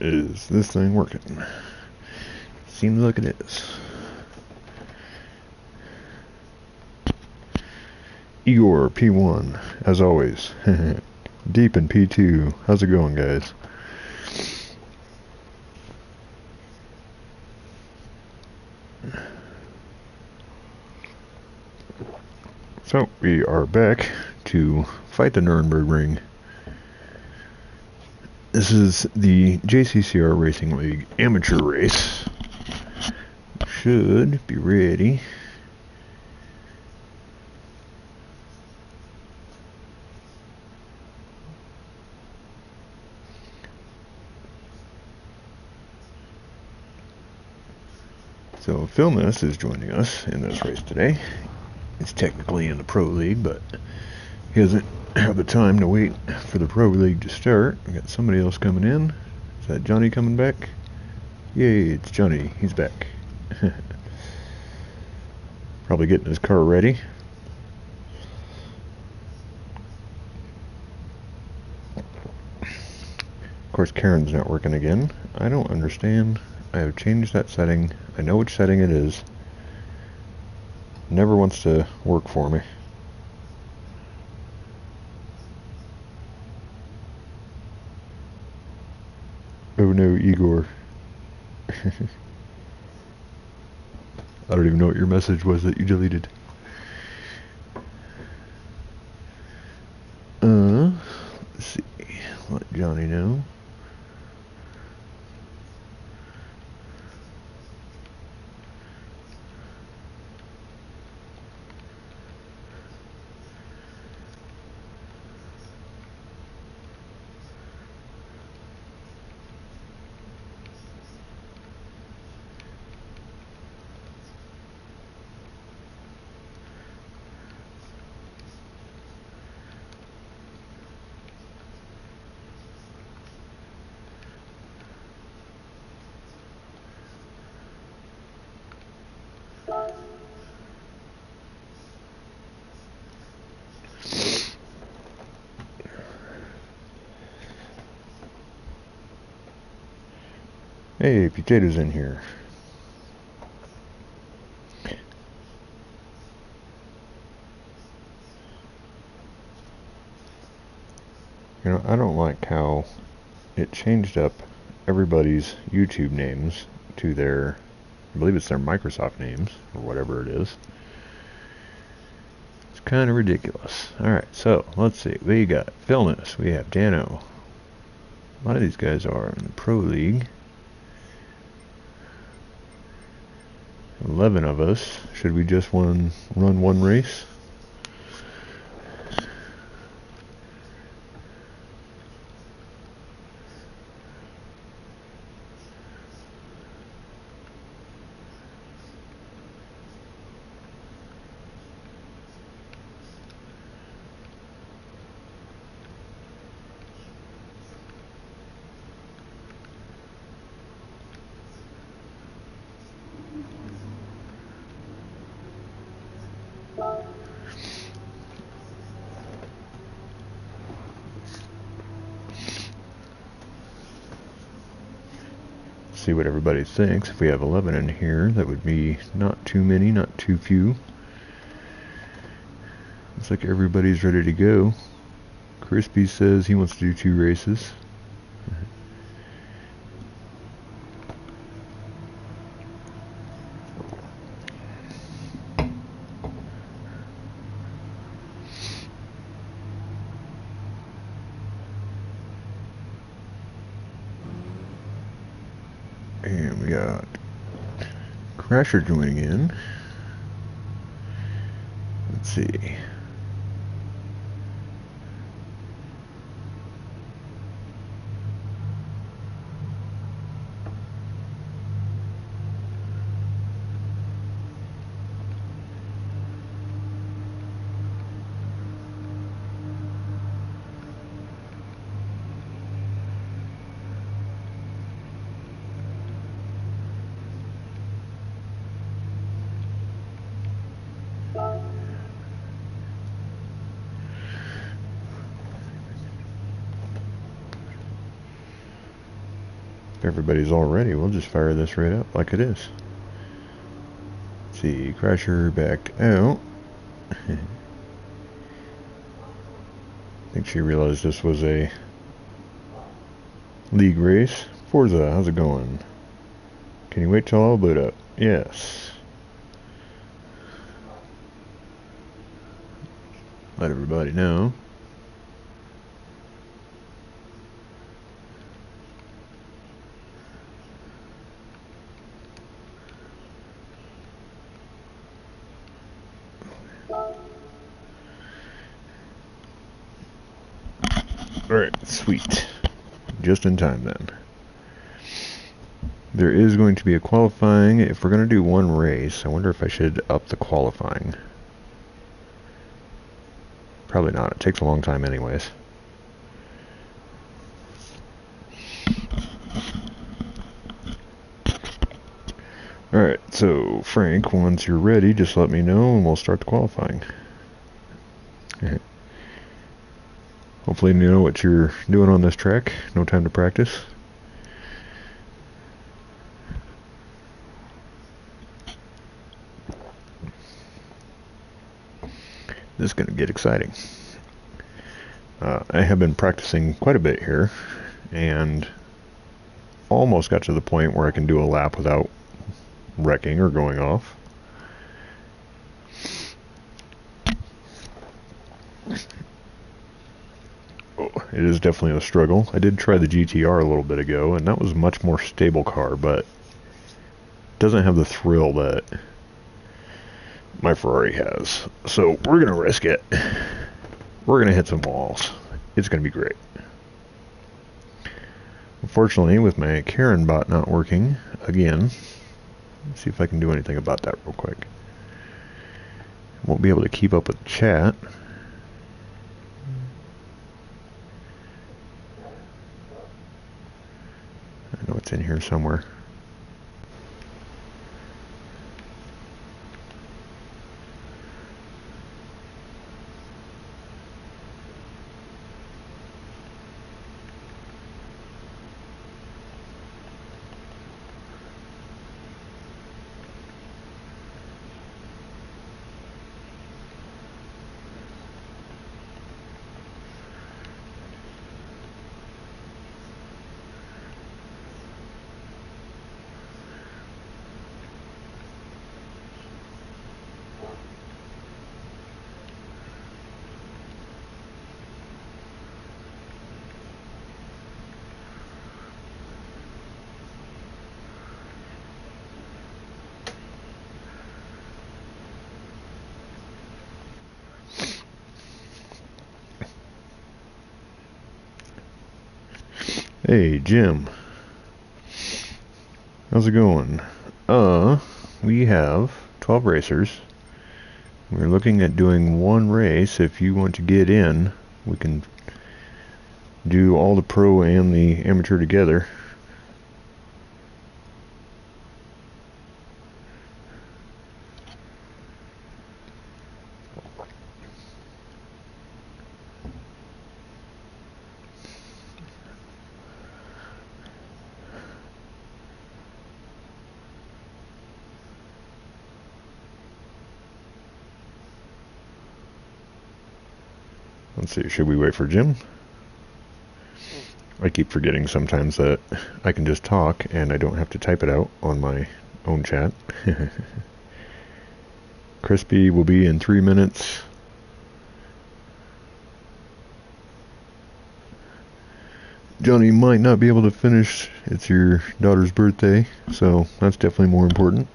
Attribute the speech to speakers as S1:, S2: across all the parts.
S1: Is this thing working? Seems like it is. Igor, P1, as always. Deep in P2. How's it going, guys? So, we are back to fight the Nürburgring. This is the JCCR Racing League amateur race. Should be ready. So Phiness is joining us in this race today. He's technically in the Pro League, but he doesn't have the time to wait for the Pro League to start. We got somebody else coming in. Is that Johnny coming back? Yay, it's Johnny. He's back. Probably getting his car ready. Of course, Karen's not working again. I don't understand. I have changed that setting. I know which setting it is. Never wants to work for me. Oh no, Igor. I don't even know what your message was that you deleted. Let's see. Let Johnny know. Hey, Potato's in here. You know, I don't like how it changed up everybody's YouTube names to their, I believe it's their Microsoft names, or whatever it is. It's kind of ridiculous. Alright, so, let's see. We got Phiness, we have Dano. A lot of these guys are in the Pro League. 11 of us. Should we just run one race? See what everybody thinks. If we have 11 in here, that would be not too many, not too few. Looks like everybody's ready to go. Crispy says he wants to do 2 races. And we got Crasher joining in. Let's see. If everybody's all ready, we'll just fire this right up like it is. Let's see, Crasher backed out. I think she realized this was a league race. Forza, how's it going? Can you wait till I'll boot up? Yes. Let everybody know. Alright, sweet. Just in time then. There is going to be a qualifying. If we're going to do one race, I wonder if I should up the qualifying. Probably not. It takes a long time anyways. Alright, so Frank, once you're ready, just let me know and we'll start the qualifying. Hopefully you know what you're doing on this track. No time to practice. This is going to get exciting. I have been practicing quite a bit here and almost got to the point where I can do a lap without wrecking or going off. It is definitely a struggle. I did try the GTR a little bit ago, and that was a much more stable car, but it doesn't have the thrill that my Ferrari has. So we're going to risk it. We're going to hit some walls. It's going to be great. Unfortunately, with my Karen bot not working, again, let's see if I can do anything about that real quick. Won't be able to keep up with chat. I know it's in here somewhere. Hey, Jim. How's it going? We have 12 racers. We're looking at doing one race. If you want to get in, we can do all the pro and the amateur together. Let's see, should we wait for Jim? I keep forgetting sometimes that I can just talk and I don't have to type it out on my own chat. Crispy will be in 3 minutes. Johnny might not be able to finish. It's your daughter's birthday, so that's definitely more important.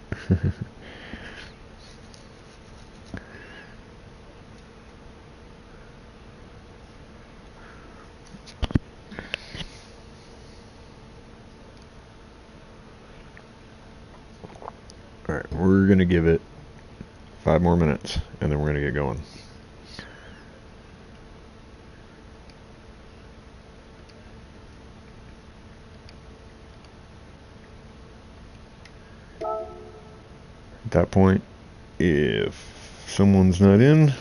S1: Alright, we're going to give it 5 more minutes, and then we're going to get going. At that point, if someone's not in,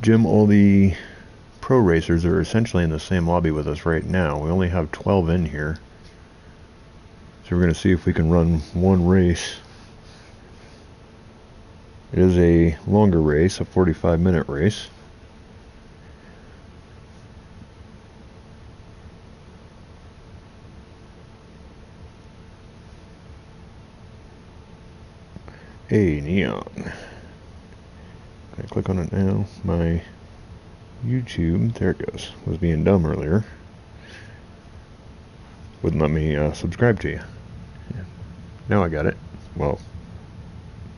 S1: Jim, all the pro racers are essentially in the same lobby with us right now. We only have 12 in here. So we're going to see if we can run one race. It is a longer race, a 45-minute race. Hey, Neon. Can I click on it now? My YouTube, there it goes, was being dumb earlier. Wouldn't let me subscribe to you. Yeah. Now I got it. Well,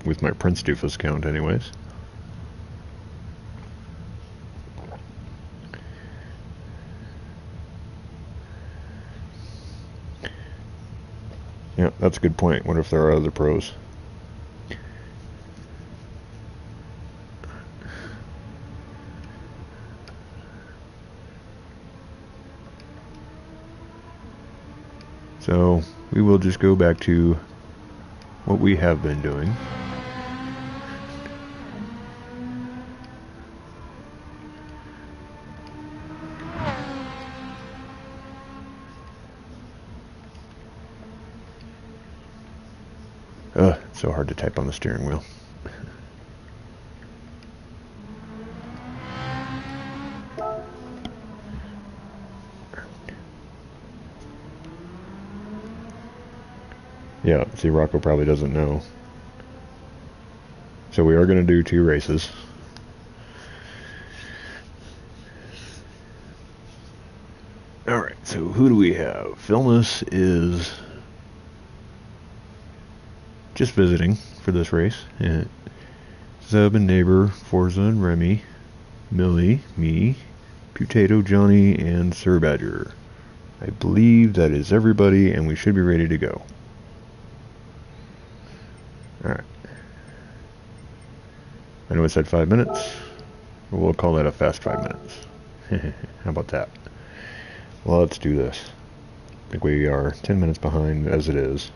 S1: with my Prince Doofus account anyways. Yeah, that's a good point. What if there are other pros? So we will just go back to what we have been doing. It's so hard to type on the steering wheel. Yeah, see, Rocco probably doesn't know. So we are going to do 2 races. Alright, so who do we have? Philness is just visiting for this race. And Zeb and Neighbor, Forza and Remy, Millie, me, Potato, Johnny, and Sir Badger. I believe that is everybody, and we should be ready to go. Alright. I know it said 5 minutes. We'll call that a fast 5 minutes. How about that? Well, let's do this. I think we are 10 minutes behind as it is.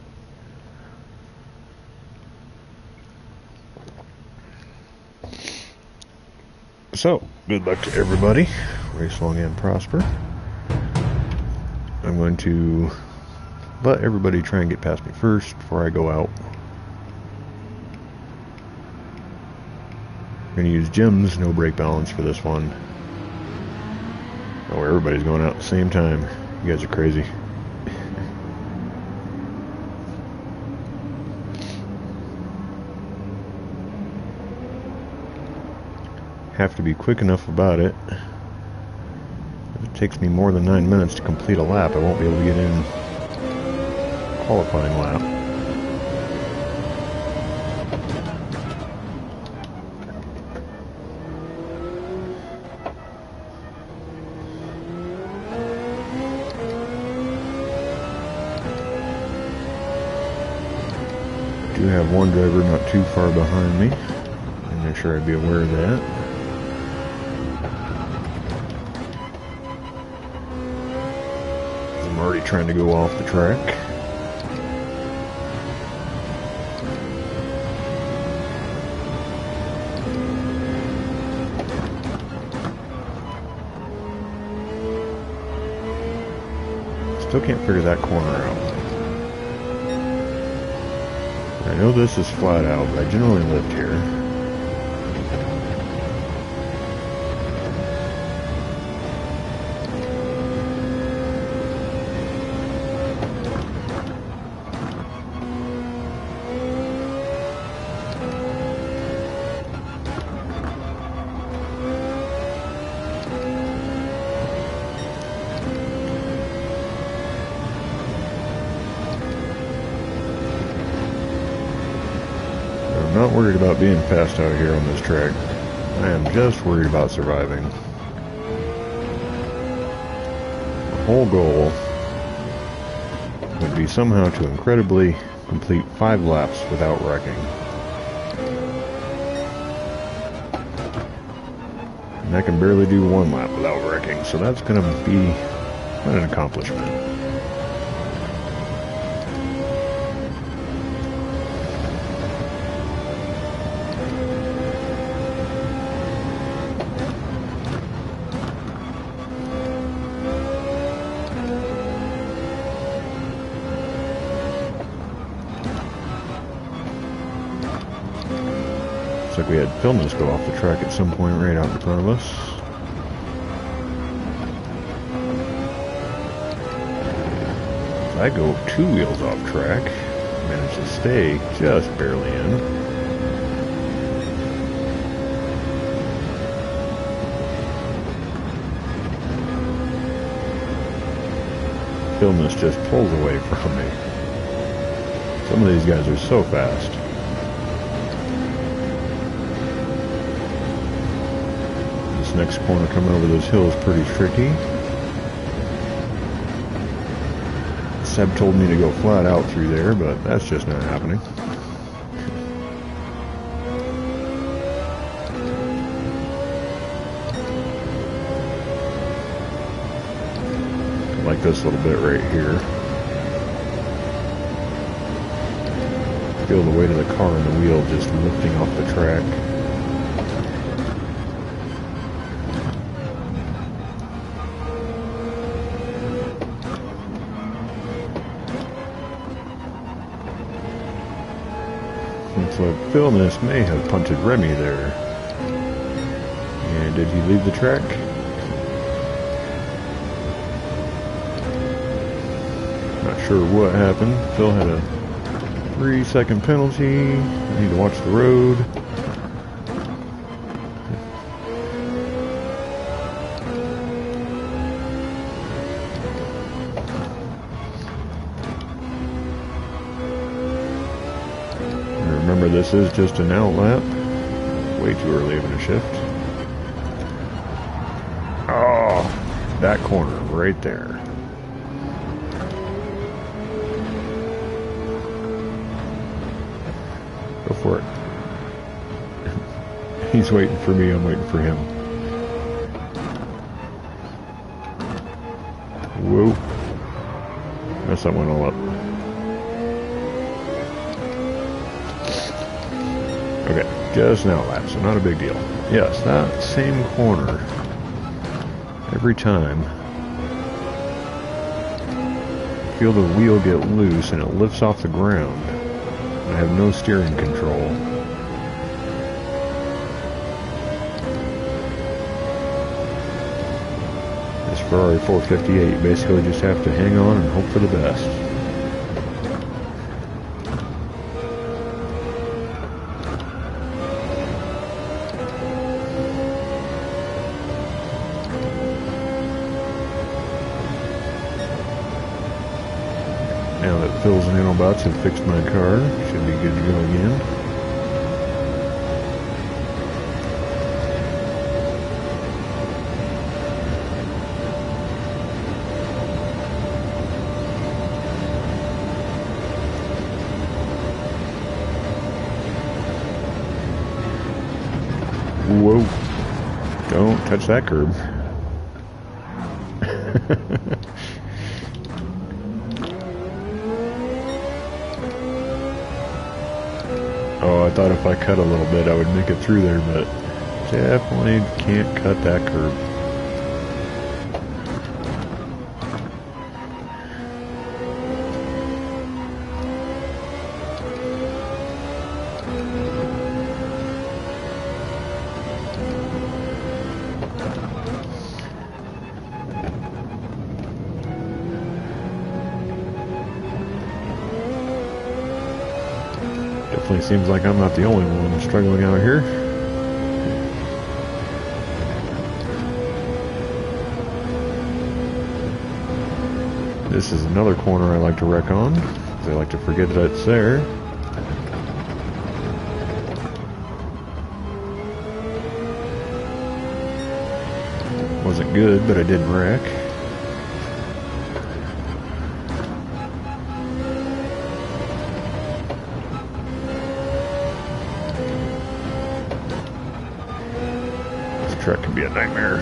S1: So, good luck to everybody. Race long and prosper. I'm going to let everybody try and get past me first before I go out. I'm going to use Jim's no brake balance for this one. Oh, everybody's going out at the same time. You guys are crazy. Have to be quick enough about it. If it takes me more than 9 minutes to complete a lap, I won't be able to get in qualifying lap. I do have one driver not too far behind me. I'm not sure I'd be aware of that. I'm already trying to go off the track. Still can't figure that corner out. I know this is flat out, but I generally lift here. I'm not worried about being fast out here on this track. I am just worried about surviving. The whole goal would be somehow to incredibly complete 5 laps without wrecking. And I can barely do 1 lap without wrecking, so that's going to be quite an accomplishment. Looks like we had Phiness go off the track at some point right out in front of us. I go 2 wheels off track, manage to stay just barely in. Phiness just pulls away from me. Some of these guys are so fast. This next corner coming over this hill is pretty tricky. Seb told me to go flat out through there, but that's just not happening. I like this little bit right here. Feel the weight of the car and the wheel just lifting off the track. Looks like Phiness may have punted Remy there. And did he leave the track? Not sure what happened. Phil had a 3-second penalty. I need to watch the road. Remember, this is just an out lap. Way too early in a shift. Oh, that corner right there. Go for it. He's waiting for me, I'm waiting for him. Whoa. Messed that one all up. Okay, just an outlap, so not a big deal. Yes, that same corner. Every time. Feel the wheel get loose and it lifts off the ground. I have no steering control. This Ferrari 458, basically just have to hang on and hope for the best. Now that Phil's nanobots have fixed my car, should be good to go again. Whoa. Don't touch that curb. Oh, I thought if I cut a little bit I would make it through there, but definitely can't cut that curb. Definitely seems like I'm not the only one struggling out here. This is another corner I like to wreck on, because I like to forget that it's there. Wasn't good, but I did wreck. Track can be a nightmare.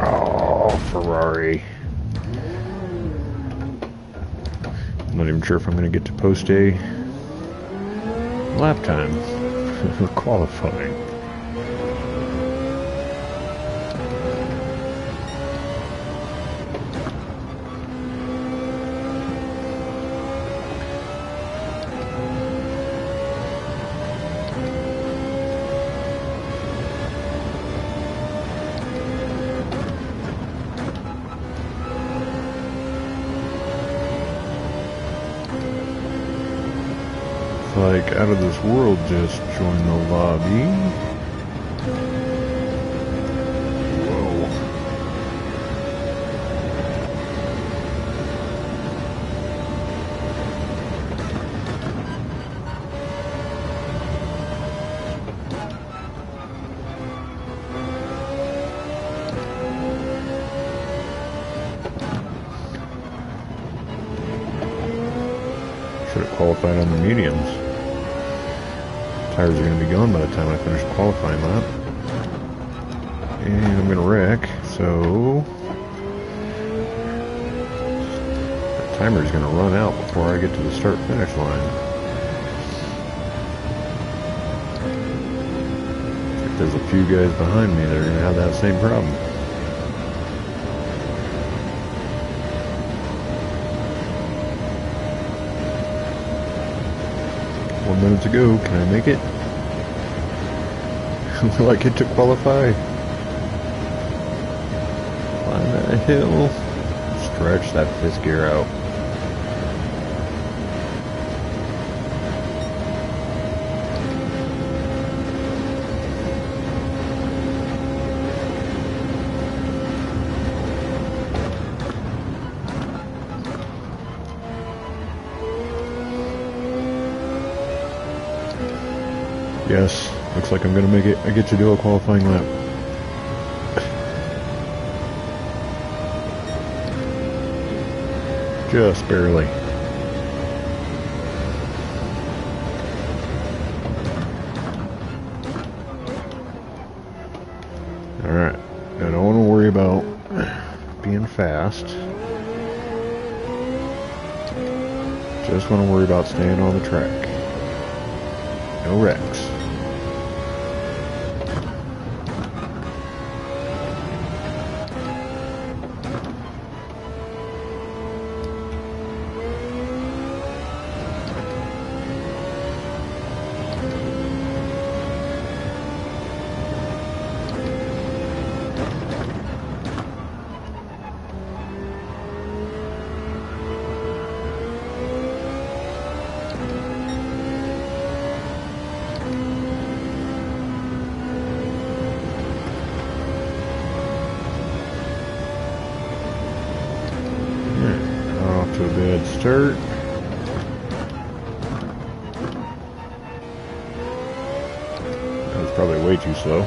S1: Oh, Ferrari. I'm not even sure if I'm going to get to post a lap time qualifying. like Out of This World just joined the lobby. Whoa. Should have qualified on the mediums. Tires are going to be gone by the time I finish the qualifying lap. And I'm going to wreck, so the timer is going to run out before I get to the start-finish line. If there's a few guys behind me, they're going to have that same problem. Minutes ago, can I make it? Will I get to qualify? Climb that hill. Stretch that fifth gear out. Yes, looks like I'm gonna make it. I get to do a qualifying lap. Just barely. Alright, I don't want to worry about being fast. Just want to worry about staying on the track. No wrecks. To a bad start. That was probably way too slow.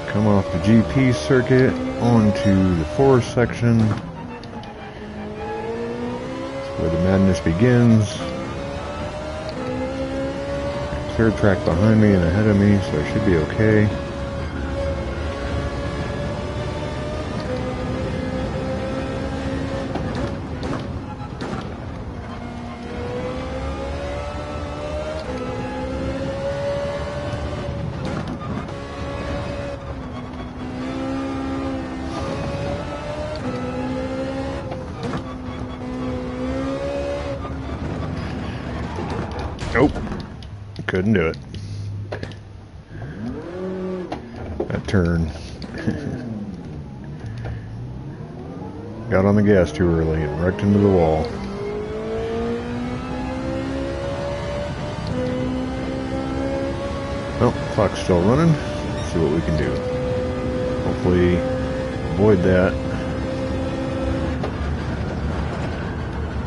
S1: Come off the GP circuit onto the forest section. That's where the madness begins. Clear track behind me and ahead of me, so I should be okay. Nope, couldn't do it. That turn. Got on the gas too early and wrecked into the wall. Well, clock's still running. Let's see what we can do. Hopefully avoid that.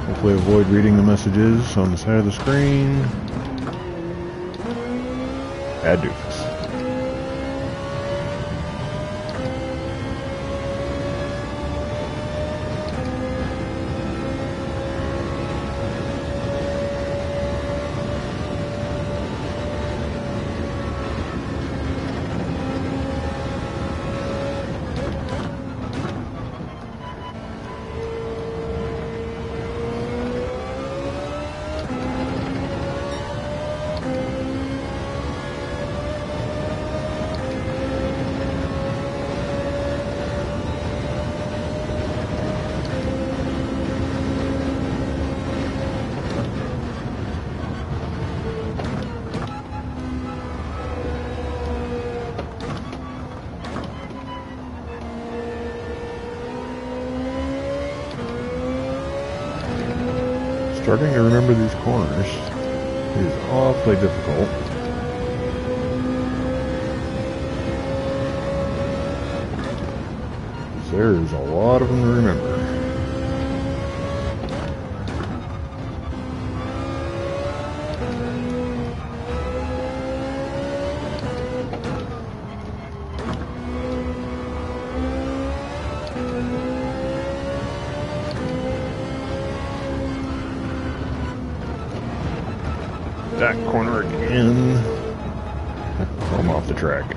S1: Hopefully avoid reading the messages on the side of the screen. Bad doofus. starting to remember these corners. It is awfully difficult. There's a lot of them to remember. That corner again. I'm off the track.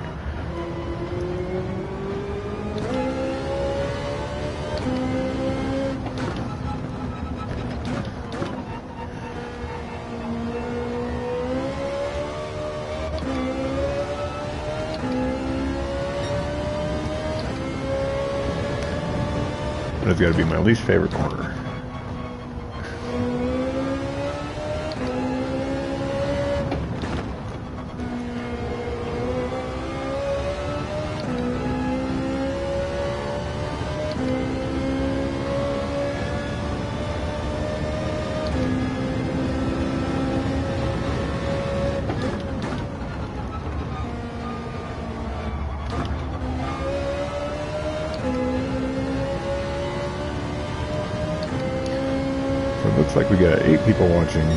S1: That's got to be my least favorite corner. Looks like we got 8 people watching.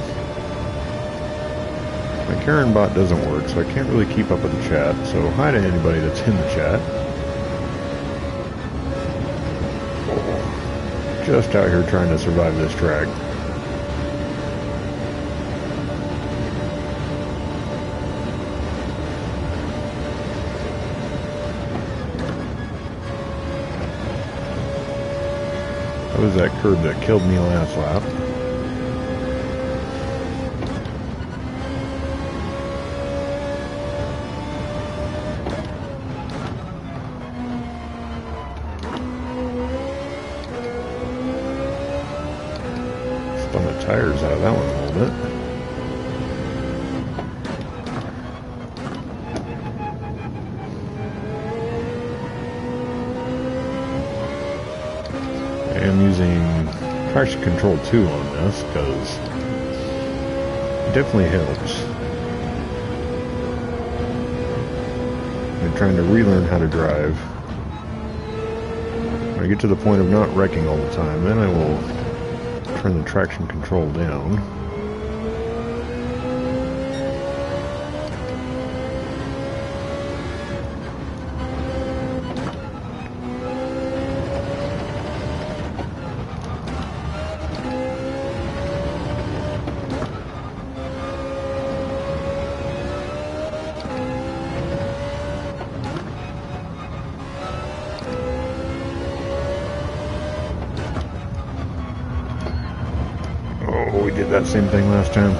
S1: My Karen bot doesn't work, so I can't really keep up with the chat, so hi to anybody that's in the chat. Just out here trying to survive this track. That was that curb that killed me last lap. Spun the tires out of that one a little bit. I'm using traction control 2 on this because it definitely helps. I'm trying to relearn how to drive. When I get to the point of not wrecking all the time, then I will turn the traction control down. We did that same thing last time.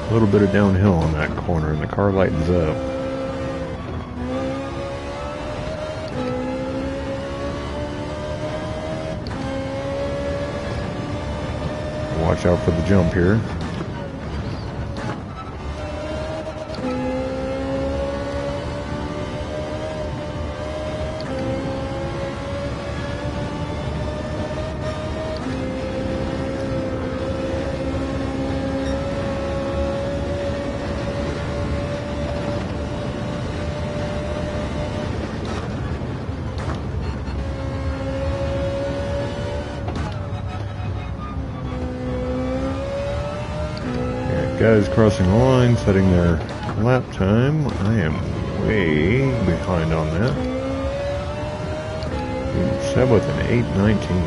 S1: A little bit of downhill on that corner and the car lightens up. Watch out for the jump here. Guys crossing the line, setting their lap time. I am way behind on that. Seb with an 8:19.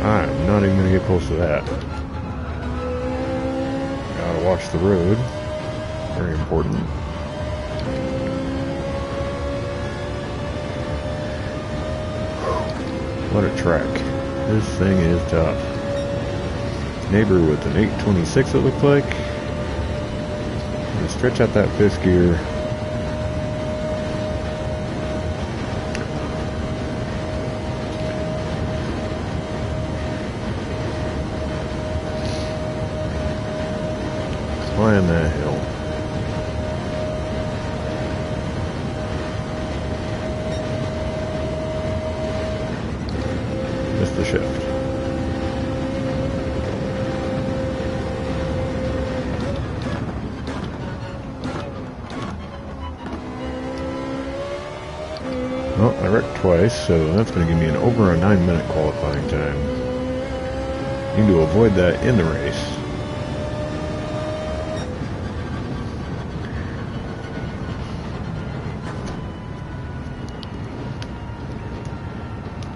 S1: I'm not even going to get close to that. Gotta watch the road. Very important. What a track. This thing is tough. Neighbor with an 8:26 it looked like. Stretch out that 5th gear. Climb that hill. Well, I wrecked twice, so that's going to give me an over a 9-minute qualifying time. Need to avoid that in the race.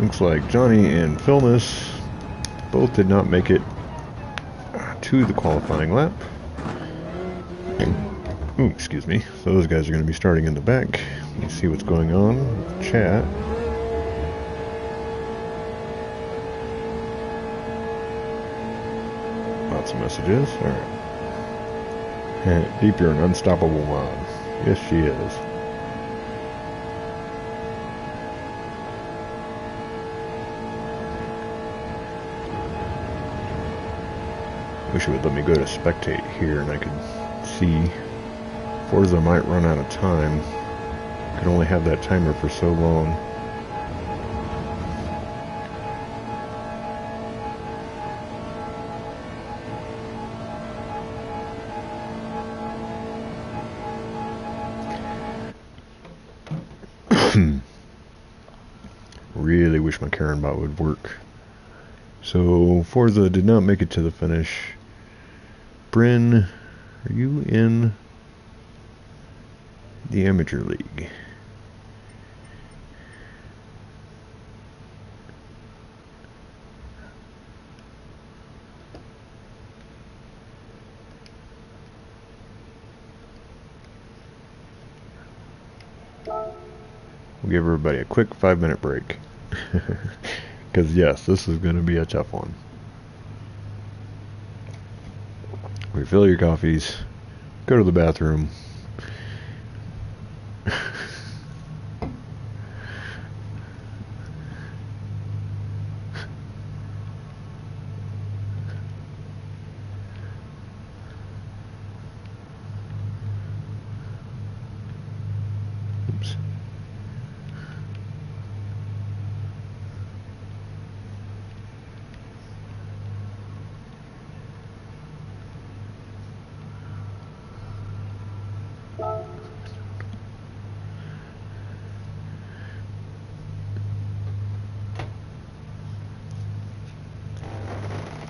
S1: Looks like Johnny and Philness both did not make it to the qualifying lap. Ooh, excuse me. So those guys are going to be starting in the back. Let me see what's going on with the chat. Lots of messages. Alright. Deep, you're an unstoppable mom. Yes, she is. Wish it would let me go to spectate here and I could see. Forza might run out of time. Could only have that timer for so long. Really wish my Karen bot would work. So Forza did not make it to the finish. Bryn, are you in the Amateur League? We'll give everybody a quick 5-minute break. Because yes, this is going to be a tough one. Refill your coffees, go to the bathroom. Oops.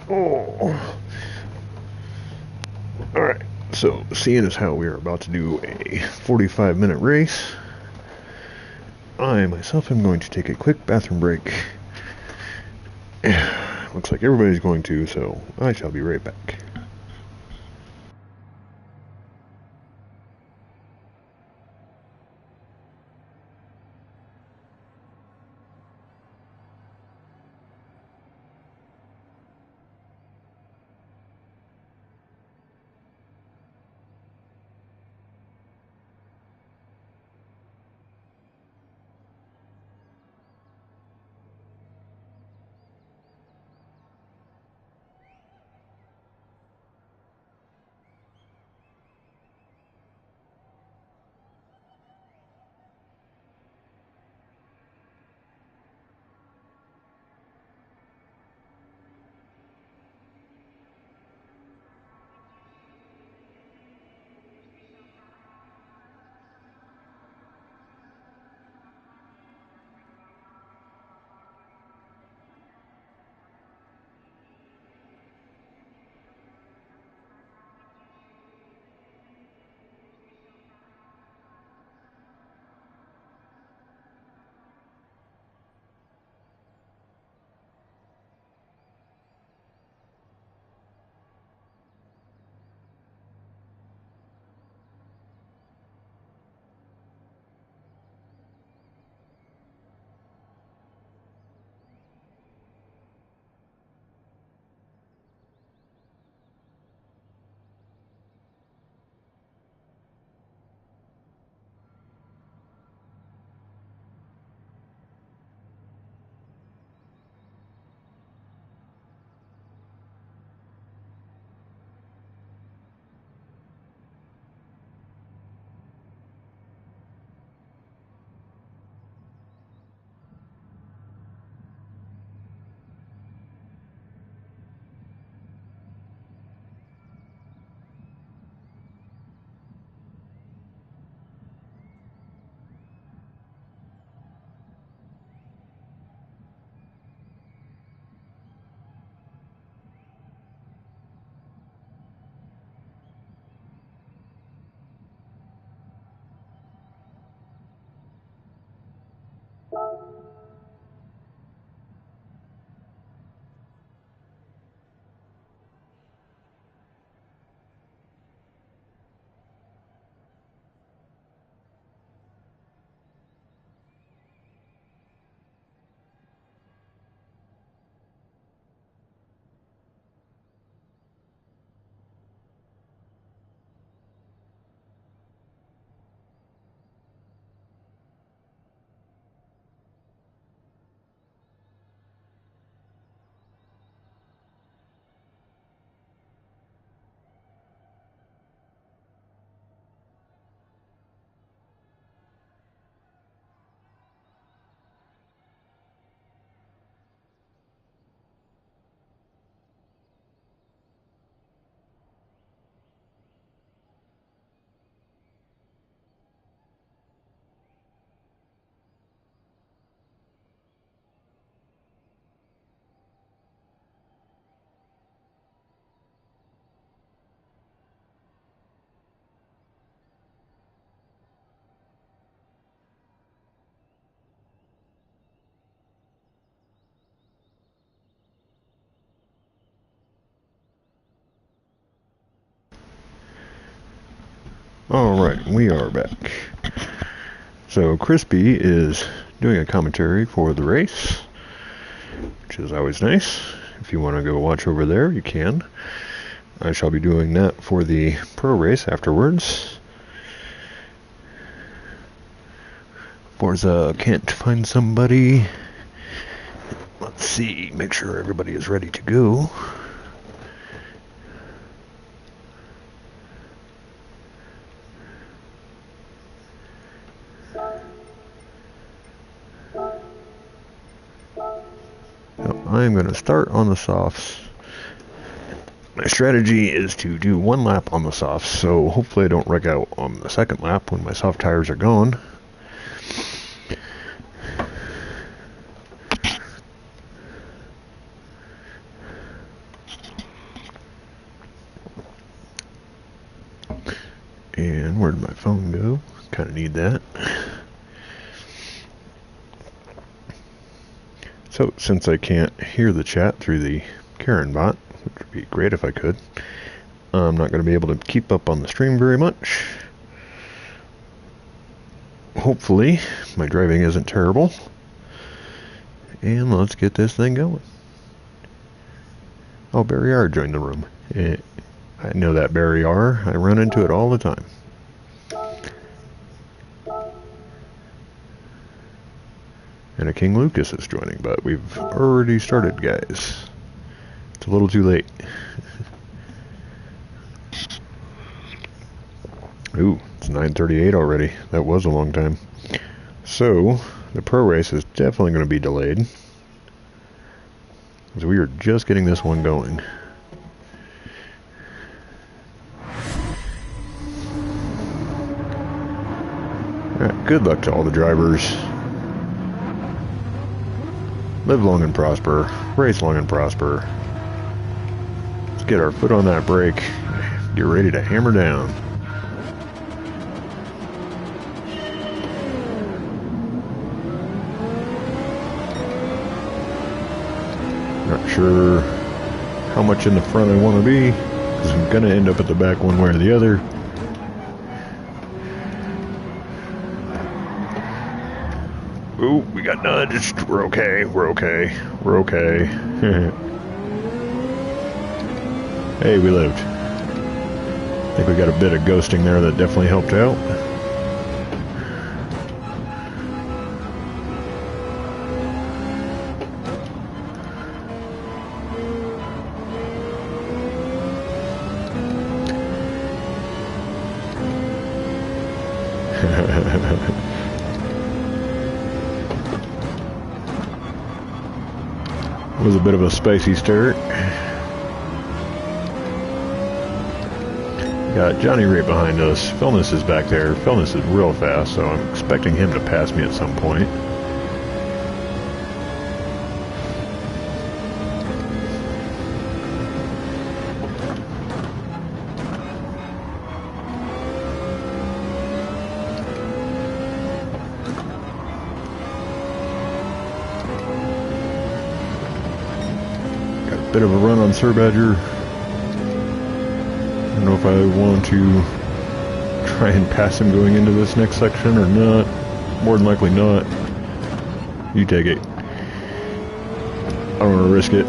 S1: Oh. Alright, so seeing as how we are about to do a 45-minute race, I myself am going to take a quick bathroom break. Looks like everybody's going to, so I shall be right back. Alright, we are back. So Crispy is doing a commentary for the race, which is always nice. If you want to go watch over there, you can. I shall be doing that for the pro race afterwards. Forza can't find somebody. Let's see, make sure everybody is ready to go. I'm going to start on the softs. My strategy is to do one lap on the softs, so hopefully I don't wreck out on the second lap when my soft tires are gone. And where did my phone go? Kind of need that. So, since I can't hear the chat through the Karen bot, which would be great if I could, I'm not going to be able to keep up on the stream very much. Hopefully, my driving isn't terrible. And let's get this thing going. Oh, Barry R joined the room. I know that Barry R. I run into it all the time. And a King Lucas is joining, but we've already started, guys. It's a little too late. Ooh, it's 9:38 already. That was a long time. So, the pro race is definitely going to be delayed, because we are just getting this one going. Alright, good luck to all the drivers. Live long and prosper. Race long and prosper. Let's get our foot on that brake. Get ready to hammer down. Not sure how much in the front I want to be, because I'm going to end up at the back one way or the other. Ooh, we got nudged. We're okay. We're okay. We're okay. Hey, we lived. I think we got a bit of ghosting there that definitely helped out. Was a bit of a spicy start. Got Johnny right behind us. Phiness is back there. Phiness is real fast, so I'm expecting him to pass me at some point. Bit of a run on Sir Badger. I don't know if I want to try and pass him going into this next section or not. More than likely not. You take it. I don't want to risk it.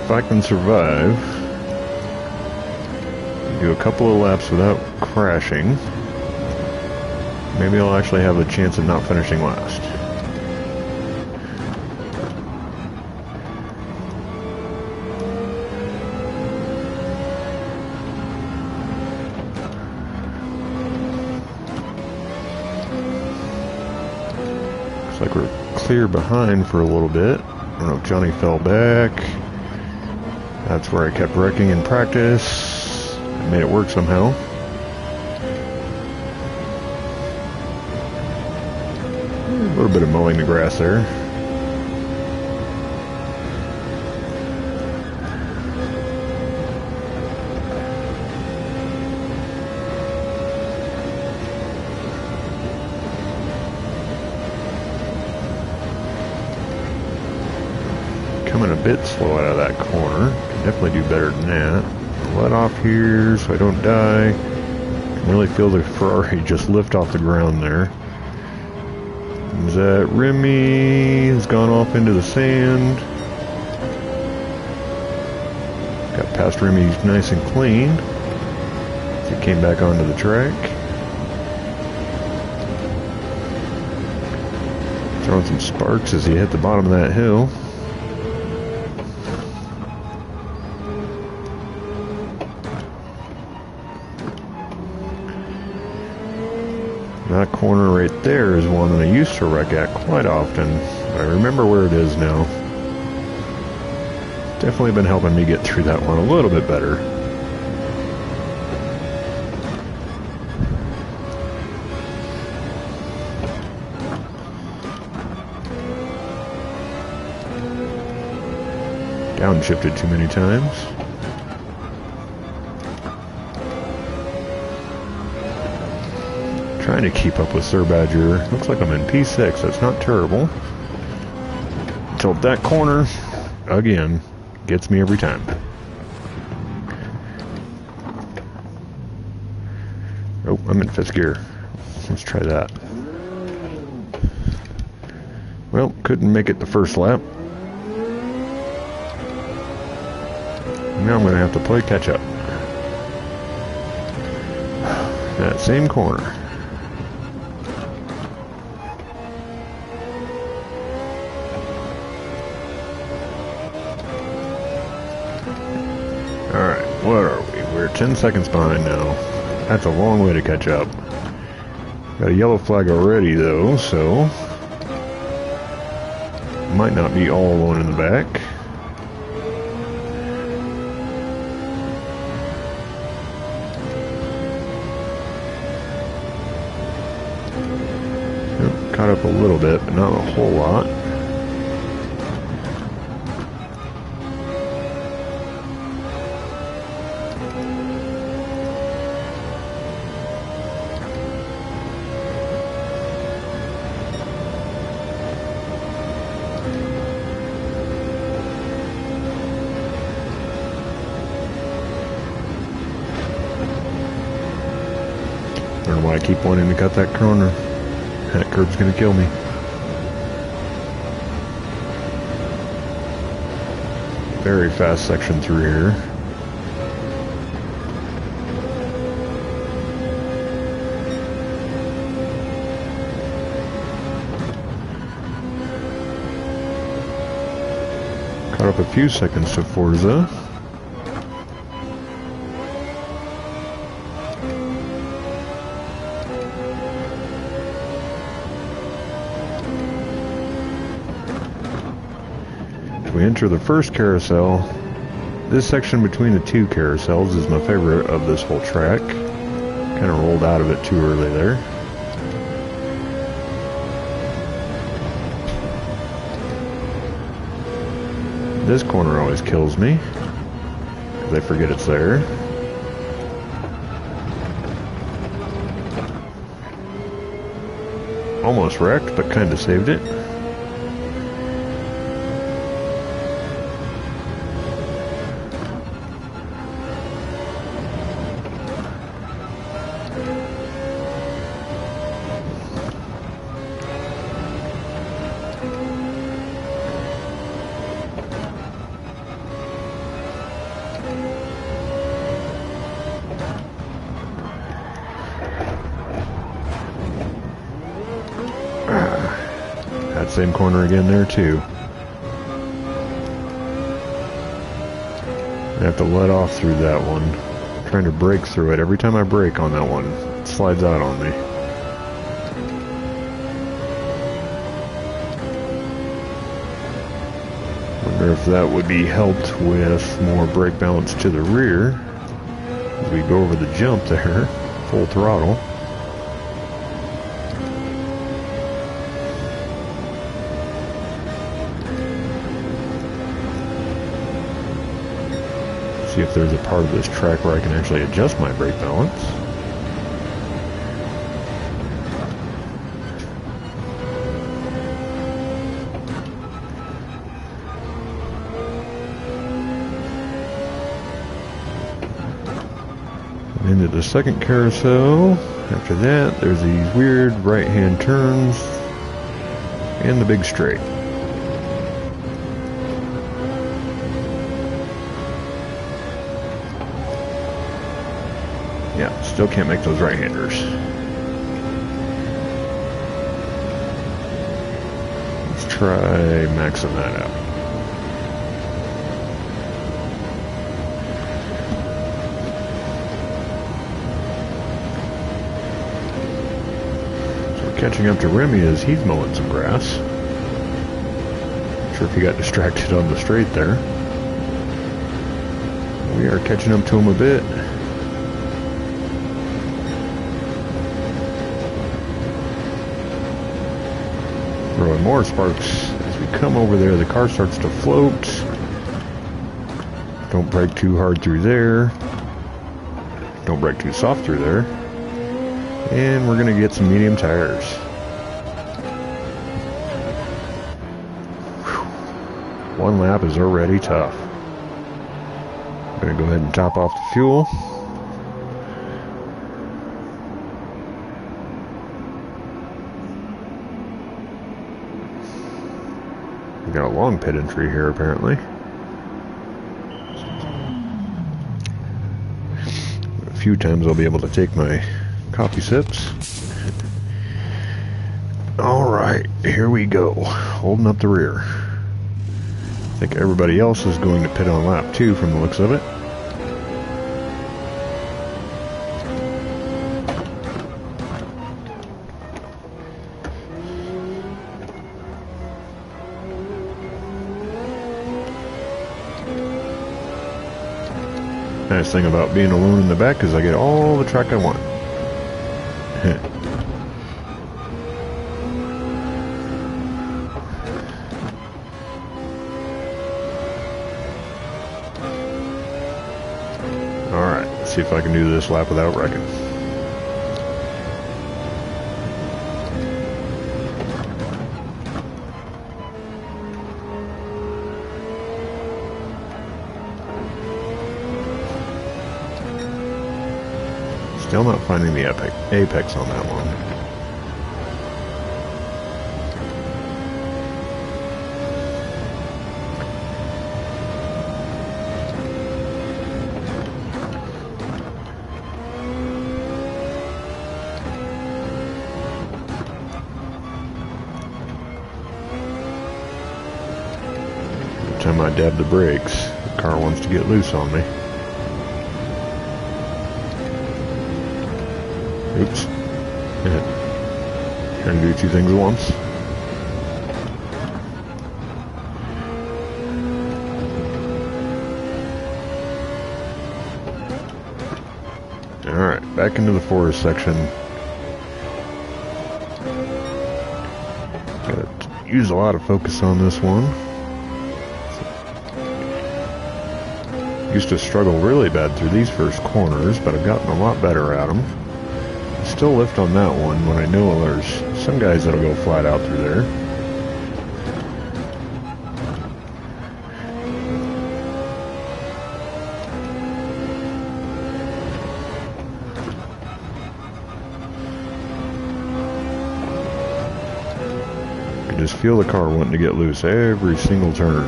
S1: If I can survive, do a couple of laps without crashing, maybe I'll actually have a chance of not finishing last. Looks like we're clear behind for a little bit. I don't know if Johnny fell back. That's where I kept wrecking in practice. I made it work somehow. A little bit of mowing the grass there. bit slow out of that corner. Can definitely do better than that. Let off here so I don't die. Can really feel the Ferrari just lift off the ground there. Is that Remy has gone off into the sand. Got past Remy nice and clean. He came back onto the track. Throwing some sparks as he hit the bottom of that hill. That corner right there is one that I used to wreck at quite often. I remember where it is now. Definitely been helping me get through that one a little bit better. Downshifted too many times. Trying to keep up with Sir Badger. Looks like I'm in P6. That's not terrible. Until that corner, again, gets me every time. Oh, I'm in 5th gear. Let's try that. Well, couldn't make it the first lap. Now I'm going to have to play catch up. That same corner. Alright, what are we? We're 10 seconds behind now. That's a long way to catch up. Got a yellow flag already though, so might not be all alone in the back. Caught up a little bit, but not a whole lot. I don't know why I keep wanting to cut that corner. That curb's gonna kill me. Very fast section through here. Caught up a few seconds to Forza. We enter the first carousel. This section between the two carousels is my favorite of this whole track. Kind of rolled out of it too early there. This corner always kills me because I forget it's there. Almost wrecked, but kind of saved it. That same corner again there too. I have to let off through that one. I'm trying to break through it. Every time I break on that one, it slides out on me. Wonder if that would be helped with more brake balance to the rear as we go over the jump there, full throttle. See if there's a part of this track where I can actually adjust my brake balance. into the second carousel. After that, there's these weird right-hand turns and the big straight. Yeah, still can't make those right-handers. Let's try maxing that out. Catching up to Remy as he's mowing some grass. Not sure if he got distracted on the straight there. We are catching up to him a bit. Throwing more sparks. As we come over there, the car starts to float. Don't brake too hard through there. Don't brake too soft through there. And we're going to get some medium tires. Whew. One lap is already tough. I'm going to go ahead and top off the fuel. We got a long pit entry here apparently. A few times I'll be able to take my coffee sips. Alright, here we go. Holding up the rear. I think everybody else is going to pit on lap 2 from the looks of it. Nice thing about being alone in the back is I get all the track I want. Alright, let's see if I can do this lap without wrecking. Still not finding the apex on that one. Every time I dab the brakes, the car wants to get loose on me. Oops. Trying to do two things at once. Alright, back into the forest section. Gotta use a lot of focus on this one. Used to struggle really bad through these first corners, but I've gotten a lot better at them. Still lift on that one when I know there's some guys that'll go flat out through there. I can just feel the car wanting to get loose every single turn.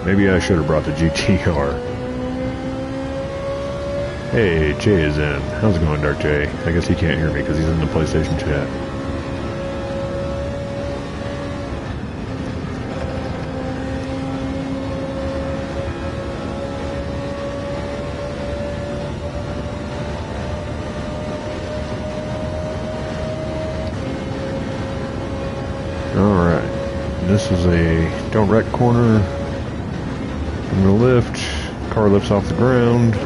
S1: Maybe I should have brought the GTR. Hey, Jay is in. How's it going, Dark Jay? I guess he can't hear me because he's in the PlayStation chat. Alright. This is a don't wreck corner. I'm going to lift. Car lifts off the ground.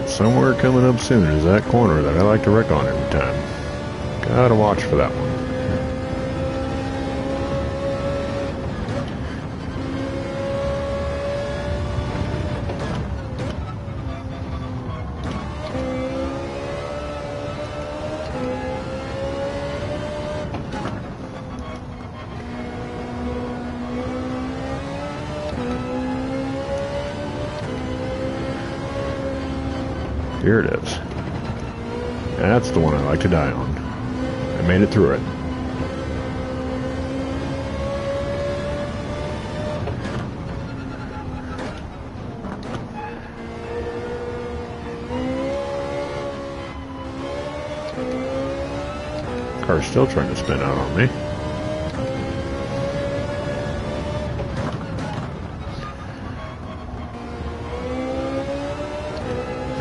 S1: Somewhere coming up soon is that corner that I like to wreck on every time. Gotta watch for that one. Here it is. That's the one I like to die on. I made it through it. Car's still trying to spin out on me.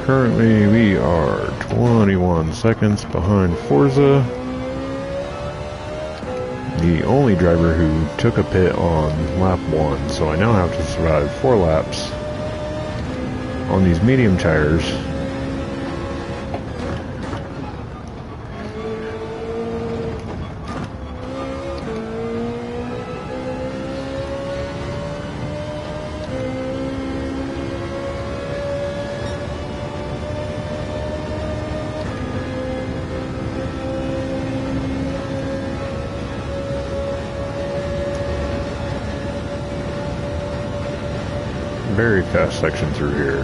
S1: Currently, we are 21 seconds behind Forza. The only driver who took a pit on lap 1, so I now have to survive 4 laps on these medium tires. Very fast section through here.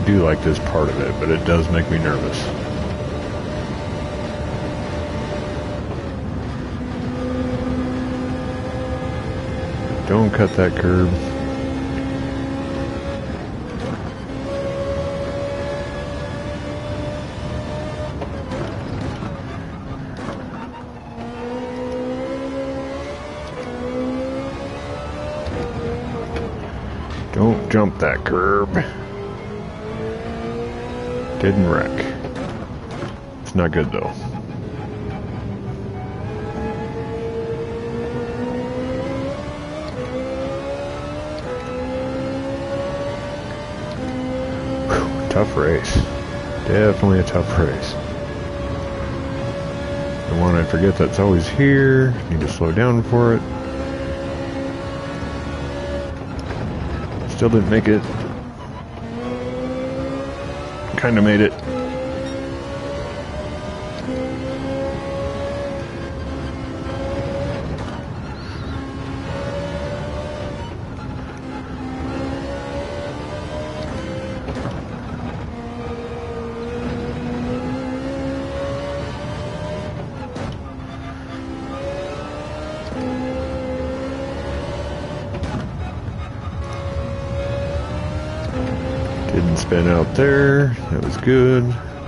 S1: Do like this part of it, but it does make me nervous. Don't cut that curb. Don't jump that curb. Didn't wreck. It's not good though. Whew, tough race. Definitely a tough race. The one I forget that's always here. Need to slow down for it. Still didn't make it. Kinda made it. Didn't spin out there. That was good.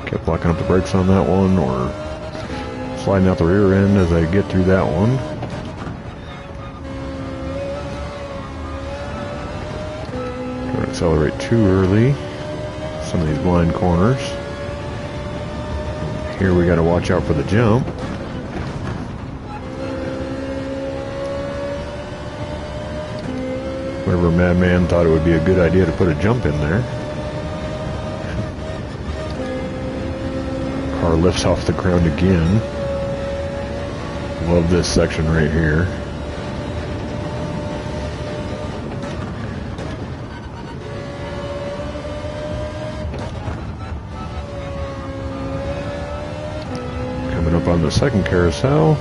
S1: Kept locking up the brakes on that one or sliding out the rear end as I get through that one. Don't accelerate too early. Some of these blind corners. Here we got to watch out for the jump. Whatever madman thought it would be a good idea to put a jump in there. Car lifts off the ground again. Love this section right here. Coming up on the second carousel.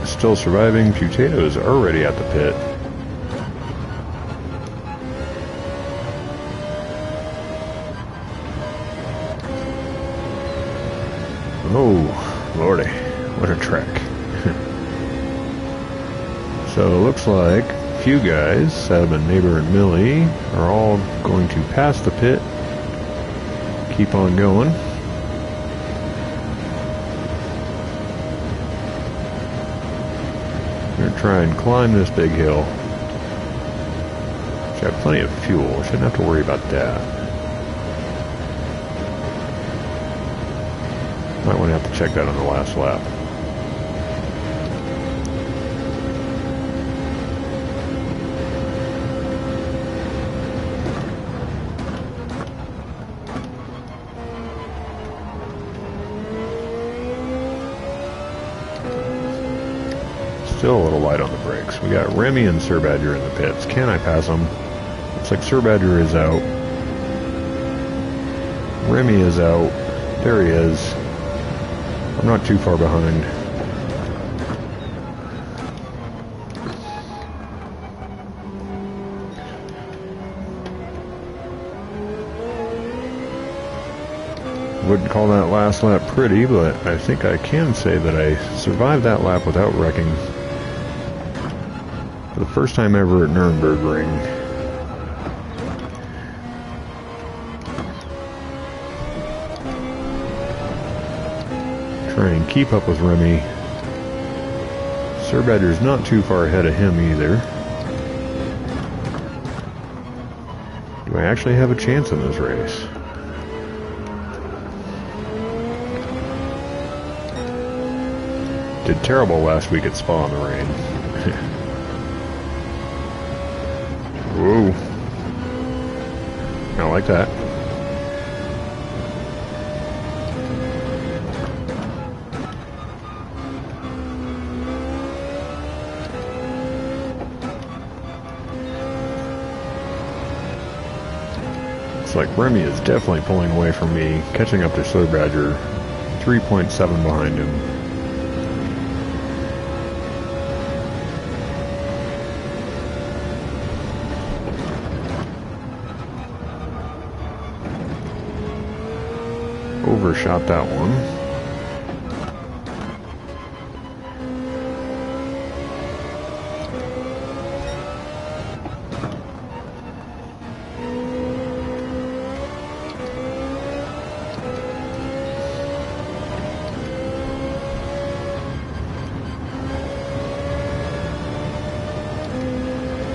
S1: Still surviving. Potatoes already at the pit. Oh, lordy, what a track. So it looks like a few guys, Sadman, Neighbor, and Millie, are all going to pass the pit. Keep on going. We're going to try and climb this big hill. Got plenty of fuel, shouldn't have to worry about that. Might want to have to check that on the last lap. Still a little light on the brakes. We got Remy and Sir Badger in the pits. Can I pass them? Looks like Sir Badger is out. Remy is out. There he is. I'm not too far behind. Wouldn't call that last lap pretty, but I think I can say that I survived that lap without wrecking. For the first time ever at Nürburgring. Try and keep up with Remy. Sir Badger's not too far ahead of him either. Do I actually have a chance in this race? Did terrible last week at Spa in the rain. Whoa. I like that. Looks like Remy is definitely pulling away from me, catching up to Sir Badger, 3.7 behind him. Overshot that one.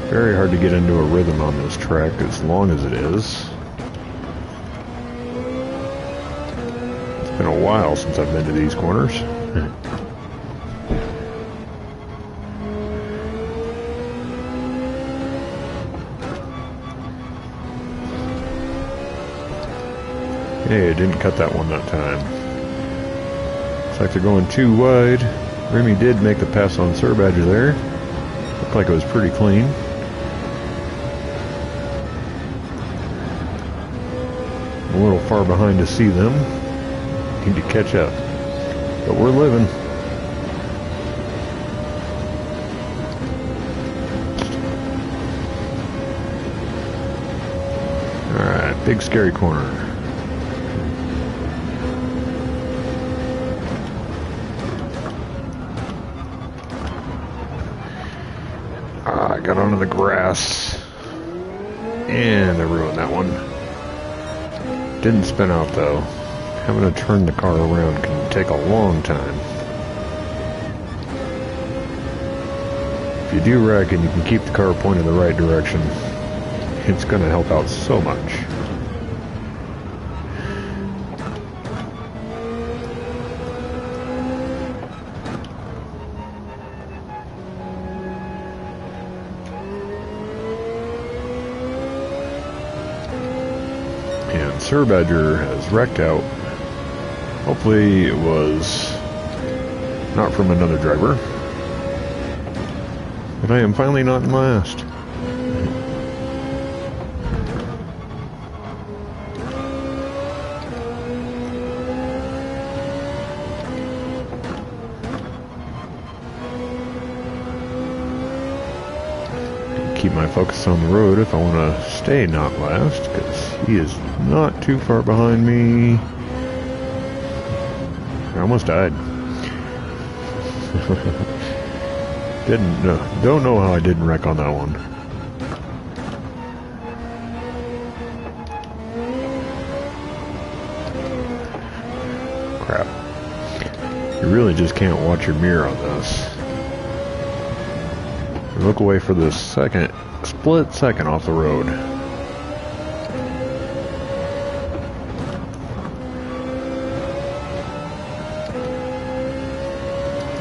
S1: Very hard to get into a rhythm on this track as long as it is. It's been a while since I've been to these corners. Hey, I didn't cut that one that time. Looks like they're going too wide. Remy did make the pass on Sir Badger there. Looked like it was pretty clean. A little far behind to see them. Need to catch up. But we're living. Alright, big scary corner. I got onto the grass. And I ruined that one. Didn't spin out though. Having to turn the car around can take a long time. If you do wreck and you can keep the car pointed the right direction, it's going to help out so much. And Sir Badger has wrecked out. Hopefully it was not from another driver. But I am finally not in last. Keep my focus on the road if I want to stay not last, because he is not too far behind me. I almost died. Don't know how I didn't wreck on that one. Crap. You really just can't watch your mirror on this. Look away for the split second off the road.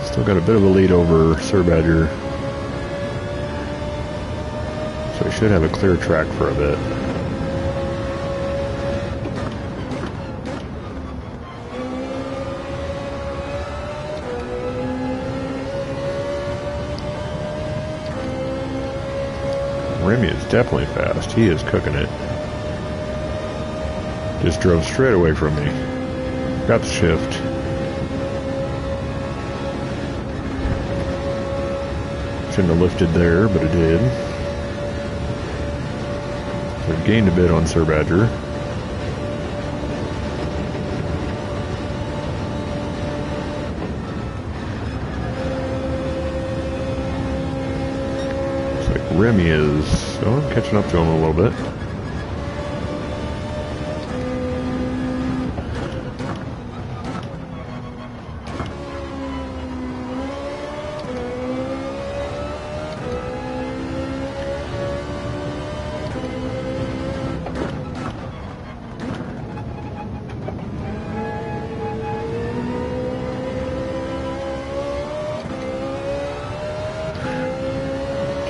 S1: Still got a bit of a lead over Sir Badger. So we should have a clear track for a bit. Remy is definitely fast. He is cooking it. Just drove straight away from me. Got the shift. Shouldn't have lifted there, but it did. So it gained a bit on Sir Badger. Looks like Remy is... Oh, I'm catching up to him a little bit.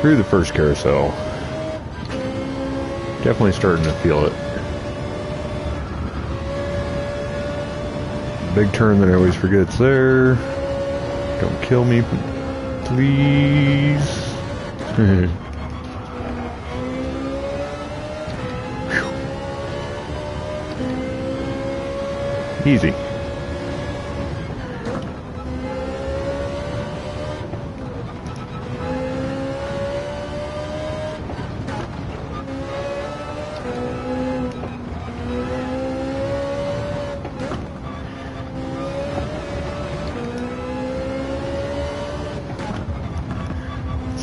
S1: Through the first carousel. Definitely starting to feel it. Big turn that I always forget's there. Don't kill me, please. Easy.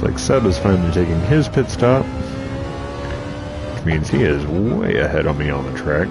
S1: Like Seb is finally taking his pit stop, which means he is way ahead of me on the track.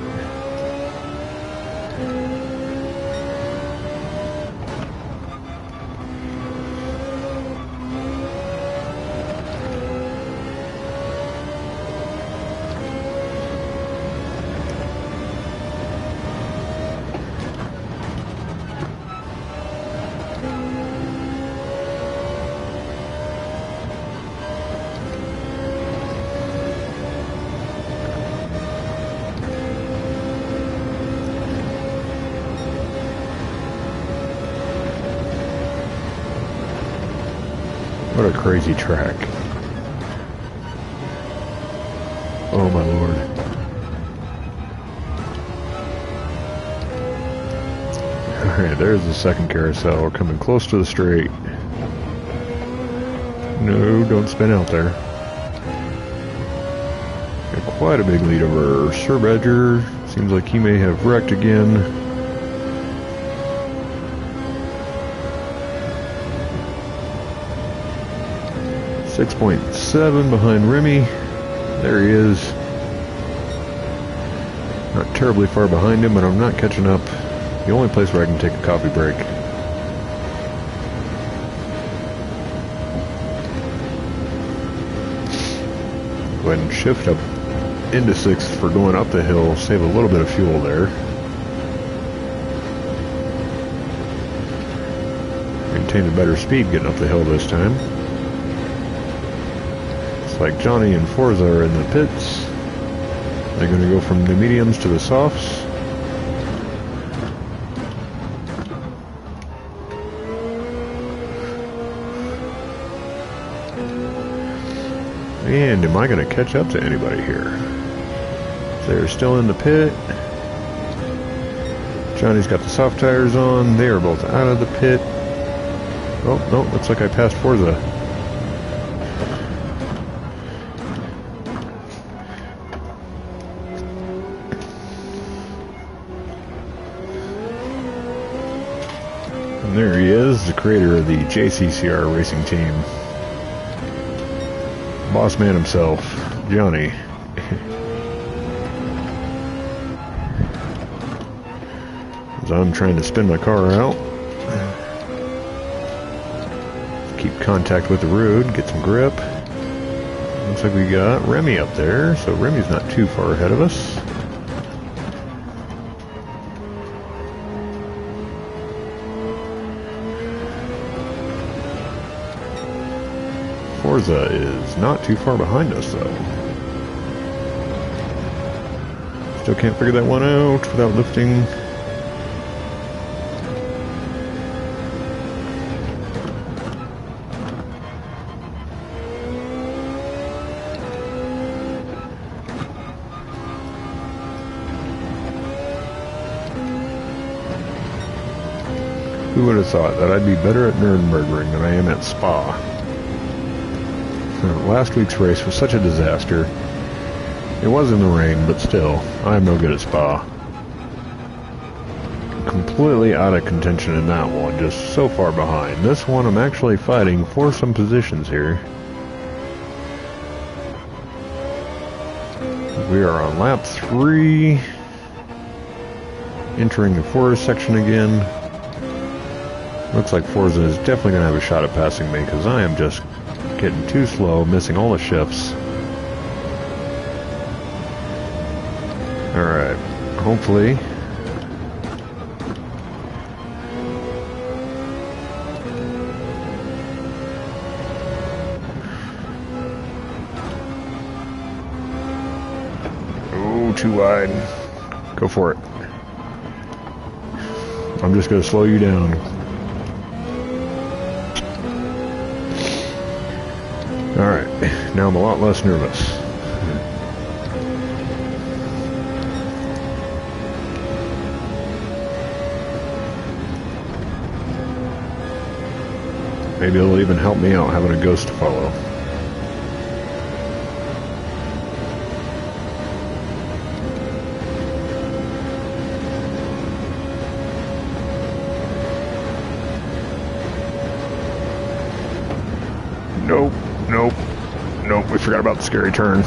S1: What a crazy track. Oh my lord. Alright, there's the second carousel. We're coming close to the straight. No, don't spin out there. Got quite a big lead over Sir Badger. Seems like he may have wrecked again. 6.7 behind Remy. There he is. Not terribly far behind him, but I'm not catching up. The only place where I can take a coffee break. Go ahead and shift up into 6th for going up the hill. Save a little bit of fuel there. Maintain a better speed getting up the hill this time. Like Johnny and Forza are in the pits. They're going to go from the mediums to the softs. And am I going to catch up to anybody here? They're still in the pit. Johnny's got the soft tires on. They are both out of the pit. Oh, no, looks like I passed Forza. There he is, the creator of the JCCR racing team. Boss man himself, Johnny. As I'm trying to spin my car out. Keep contact with the road, get some grip. Looks like we got Remy up there, so Remy's not too far ahead of us. Forza is not too far behind us, though. Still can't figure that one out without lifting. would have thought that I'd be better at Nürburgring than I am at Spa? Last week's race was such a disaster. It was in the rain, but still, I'm no good at Spa. Completely out of contention in that one, just so far behind. This one I'm actually fighting for some positions here. We are on lap 3, entering the Forza section again. Looks like Forza is definitely going to have a shot at passing me because I am just getting too slow, missing all the shifts. Alright, hopefully. Oh, too wide. Go for it. I'm just going to slow you down. Alright, now I'm a lot less nervous. Maybe it'll even help me out having a ghost to follow. Nope, nope, nope, we forgot about the scary turn.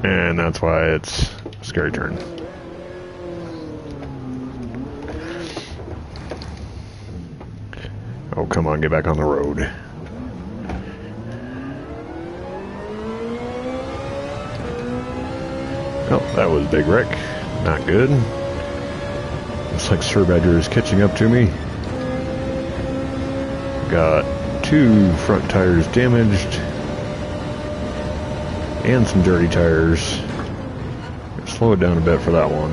S1: And that's why it's a scary turn. Oh, come on, get back on the road. Oh, that was Big Wreck. Not good. Looks like Sir Badger is catching up to me. Got 2 front tires damaged. And some dirty tires. Slow it down a bit for that one.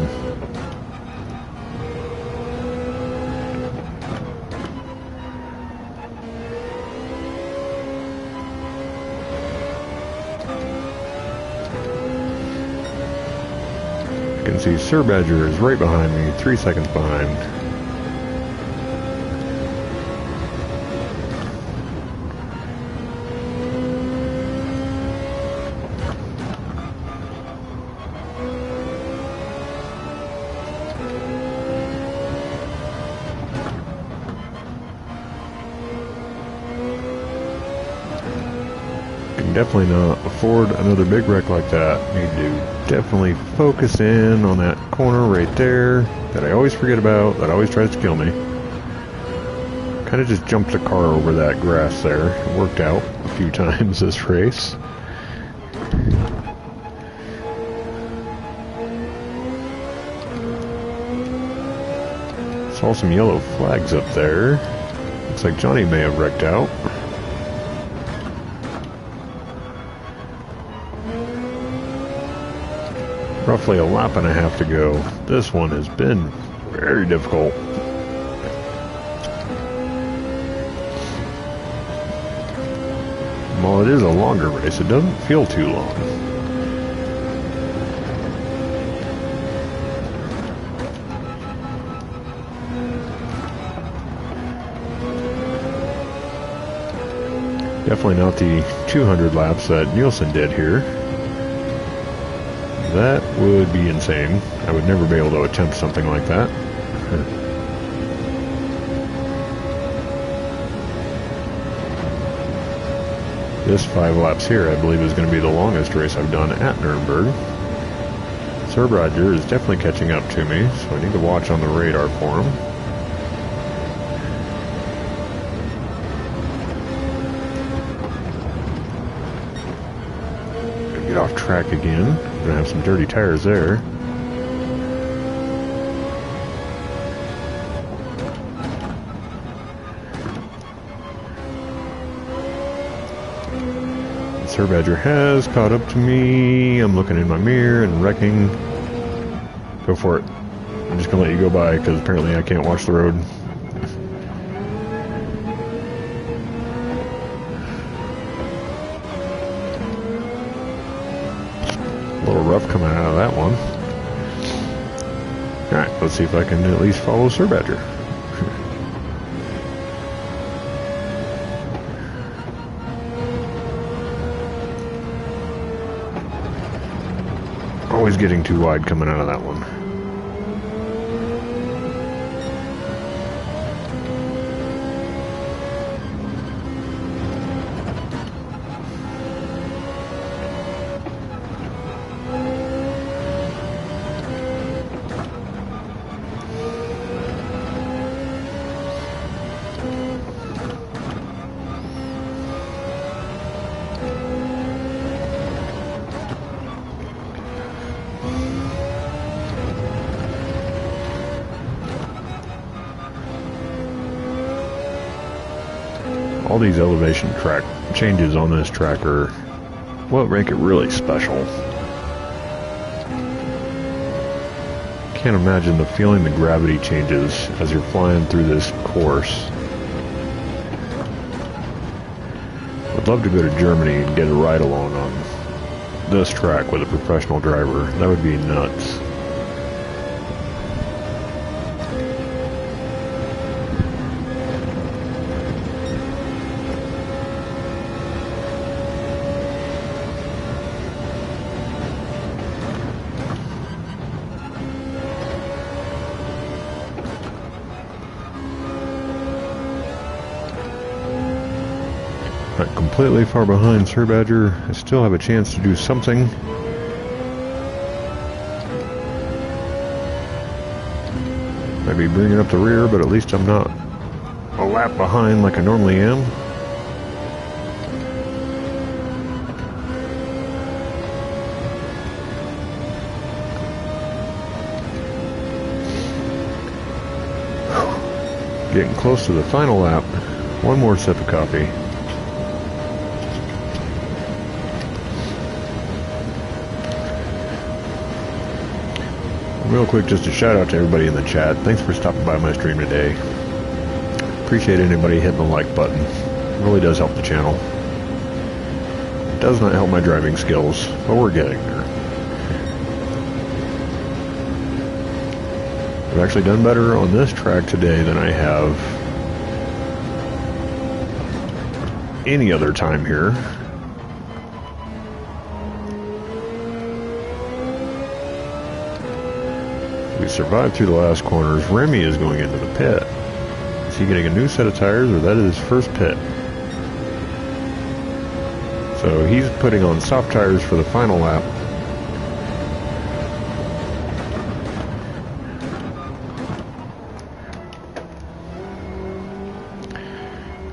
S1: You can see Sir Badger is right behind me, 3 seconds behind. Definitely not afford another big wreck like that. Need to definitely focus in on that corner right there that I always forget about, that always tries to kill me. Kind of just jumped the car over that grass there. It worked out a few times this race. Saw some yellow flags up there. Looks like Johnny may have wrecked out. Roughly a lap and a half to go. This one has been very difficult. While it is a longer race, it doesn't feel too long. Definitely not the 200 laps that Nielsen did here. That would be insane. I would never be able to attempt something like that. This 5 laps here, I believe, is going to be the longest race I've done at Nürburgring. Sir Badger is definitely catching up to me, so I need to watch on the radar for him. Get off track again. Gonna have some dirty tires there. Sir Badger has caught up to me. I'm looking in my mirror and wrecking. Go for it. I'm just gonna let you go by because apparently I can't watch the road. A little rough coming out of that one. Alright, let's see if I can at least follow Sir Badger. always getting too wide coming out of that one. All these elevation track changes on this track are what make it really special. Can't imagine the feeling the gravity changes as you're flying through this course. I'd love to go to Germany and get a ride along on this track with a professional driver. That would be nuts. Not completely far behind Sir Badger. I still have a chance to do something. Might be bringing up the rear, but at least I'm not a lap behind like I normally am. Getting close to the final lap. One more sip of coffee. Real quick, just a shout out to everybody in the chat. Thanks for stopping by my stream today. Appreciate anybody hitting the like button. It really does help the channel. It does not help my driving skills, but we're getting there. I've actually done better on this track today than I have any other time here. We survived through the last corners. Remy is going into the pit. Is he getting a new set of tires, or that is his first pit? So he's putting on soft tires for the final lap.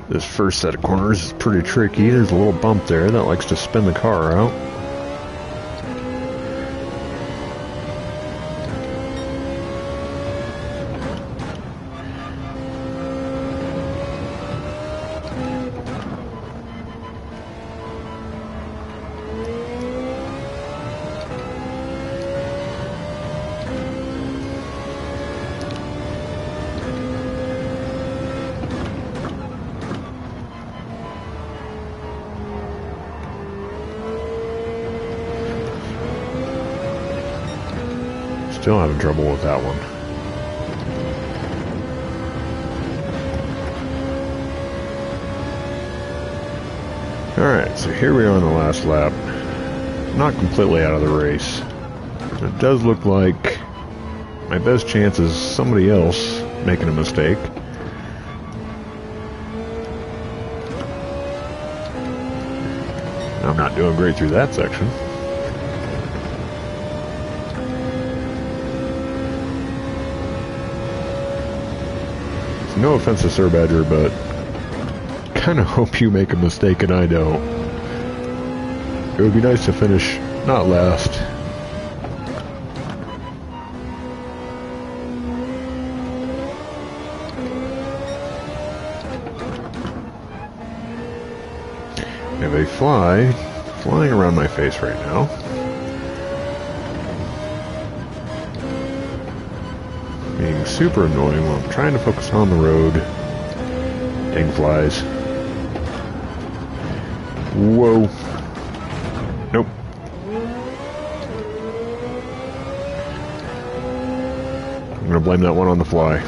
S1: This first set of corners is pretty tricky. There's a little bump there that likes to spin the car out. Still having trouble with that one. Alright, so here we are on the last lap. Not completely out of the race. It does look like my best chance is somebody else making a mistake. I'm not doing great through that section. No offense to Sir Badger, but kind of hope you make a mistake and I don't. It would be nice to finish not last. I have a fly flying around my face right now. Being super annoying while I'm trying to focus on the road. Dang flies. Whoa. Nope. I'm gonna blame that one on the fly.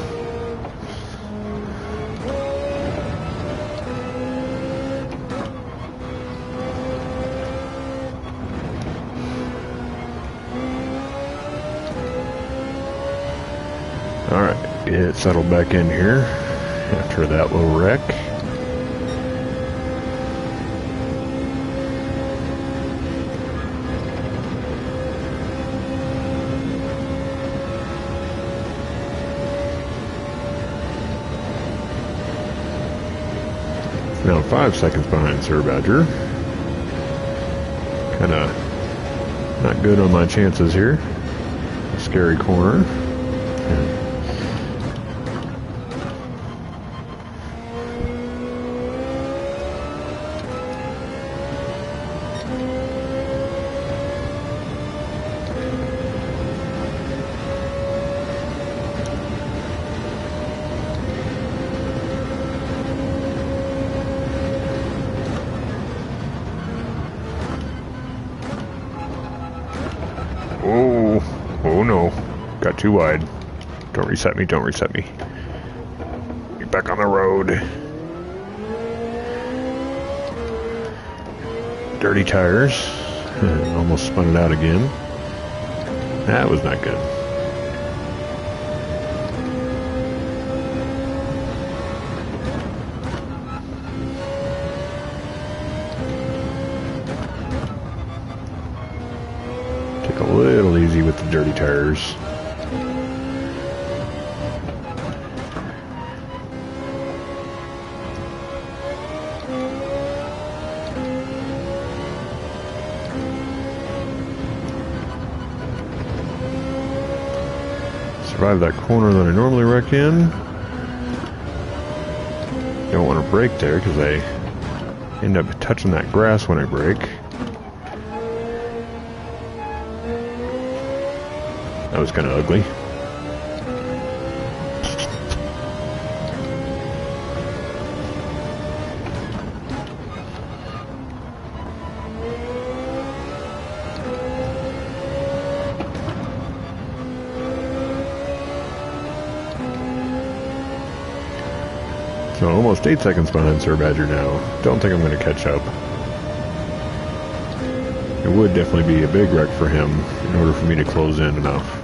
S1: Get settled back in here after that little wreck. Now 5 seconds behind Sir Badger. Kinda not good on my chances here. A scary corner. Oh no, got too wide. Don't reset me, don't reset me. Get back on the road. Dirty tires. Almost spun it out again. That was not good. Take a little easy with the dirty tires. Survive that corner that I normally wreck in. Don't want to brake there because I end up touching that grass when I brake. That was kind of ugly. So almost 8 seconds behind Sir Badger now. Don't think I'm going to catch up. It would definitely be a big wreck for him in order for me to close in enough.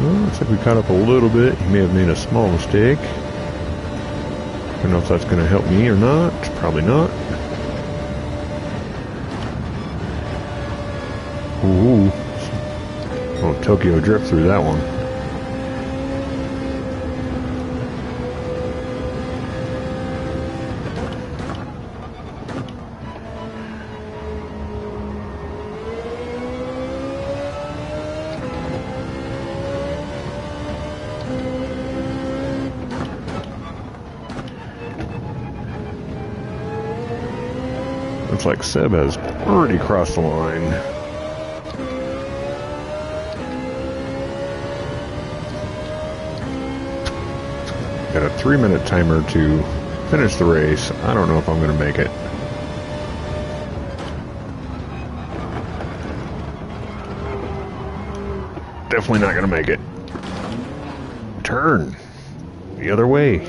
S1: Looks like we caught up a little bit. He may have made a small mistake. I don't know if that's going to help me or not. Probably not. Ooh. Oh, Tokyo drift through that one. Looks like Seb has already crossed the line. Got a 3-minute timer to finish the race. I don't know if I'm going to make it. Definitely not going to make it. Turn the other way.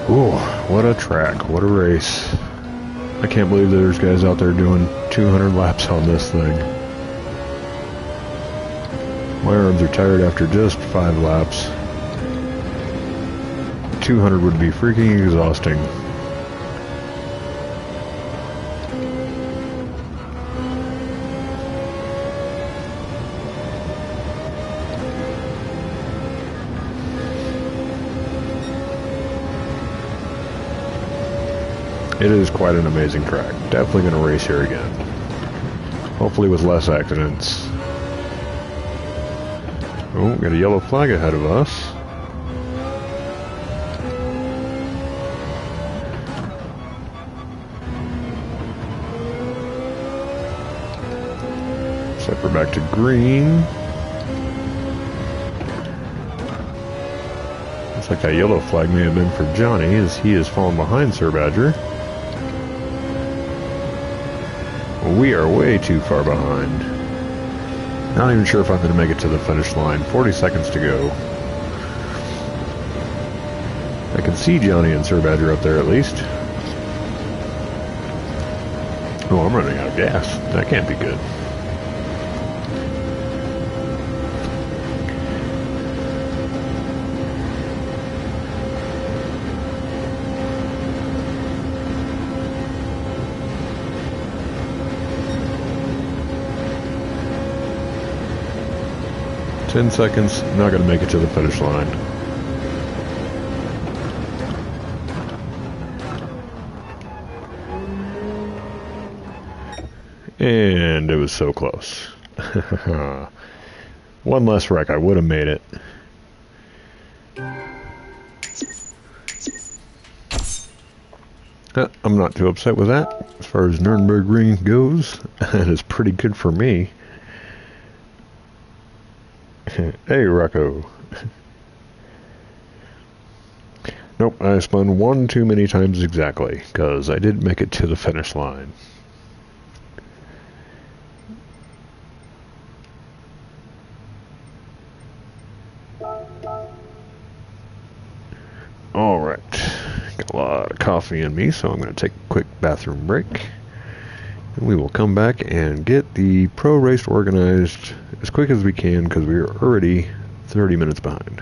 S1: Ooh, what a track, what a race. I can't believe there's guys out there doing 200 laps on this thing. My arms are tired after just 5 laps. 200 would be freaking exhausting. It is quite an amazing track. Definitely going to race here again. Hopefully with less accidents. Oh, got a yellow flag ahead of us. Except we're back to green. Looks like that yellow flag may have been for Johnny, as he has fallen behind Sir Badger. We are way too far behind. Not even sure if I'm going to make it to the finish line. 40 seconds to go. I can see Johnny and Sir Badger up there at least. Oh, I'm running out of gas. That can't be good. Ten seconds, not going to make it to the finish line. And it was so close. One less wreck, I would have made it. I'm not too upset with that. As far as Nürburgring goes, that is pretty good for me. Hey, Rocco. Nope, I spun one too many times exactly, because I did make it to the finish line. Alright, got a lot of coffee in me, so I'm going to take a quick bathroom break. And we will come back and get the pro race organized as quick as we can, because we are already 30 minutes behind.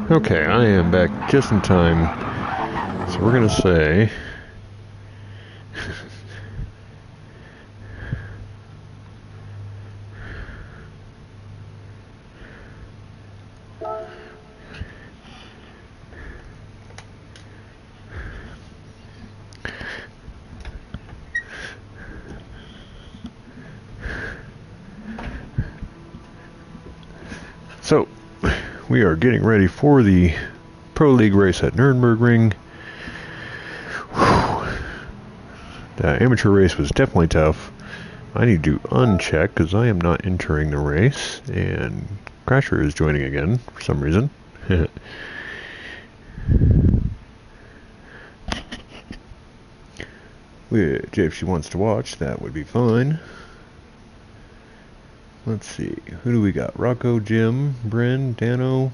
S1: Okay, I am back just in time. So we're gonna say so we are getting ready for the Pro League race at Nürburgring. The amateur race was definitely tough. I need to uncheck because I am not entering the race, and Crasher is joining again for some reason. Which, if she wants to watch, that would be fine. Let's see, who do we got? Rocco, Jim, Bryn, Dano.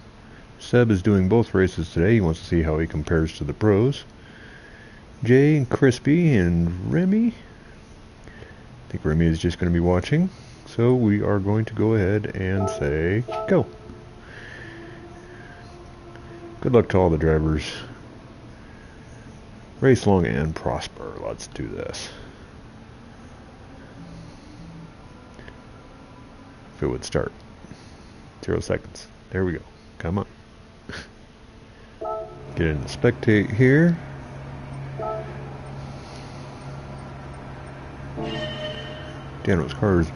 S1: Seb is doing both races today. He wants to see how he compares to the pros. Jay and Crispy and Remy. I think Remy is just going to be watching. So we are going to go ahead and say go. Good luck to all the drivers. Race long and prosper. Let's do this. If it would start. 0 seconds. There we go. Come on. Get in the spectate here. Dano's car is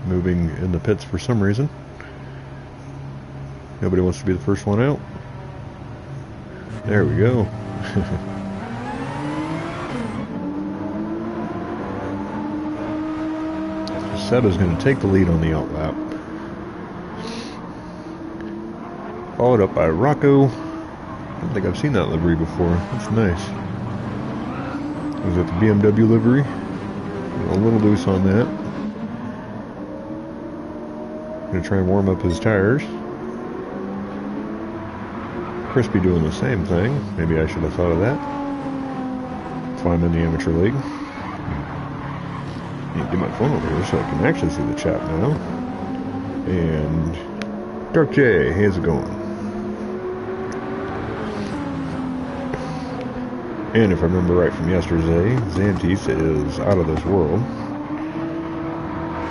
S1: moving in the pits for some reason. Nobody wants to be the first one out. There we go. Seb is going to take the lead on the out lap. Followed up by Rocco. I don't think I've seen that livery before. That's nice. Was it the BMW livery? A little loose on that. Gonna try and warm up his tires. Crispy doing the same thing. Maybe I should have thought of that. That's why I'm in the amateur league. Need to get my phone over here so I can actually see the chat now. And Dark J, how's it going? And if I remember right from yesterday, Xantis is out of this world.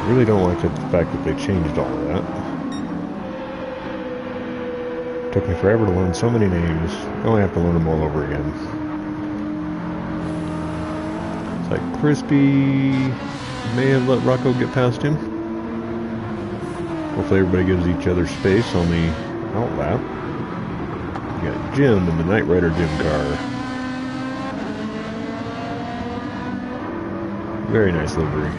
S1: Really don't like the fact that they changed all of that. Took me forever to learn so many names. I only have to learn them all over again. It's like Crispy may have let Rocco get past him. Hopefully everybody gives each other space on the out lap. You got Jim in the Knight Rider Jim car. Very nice livery.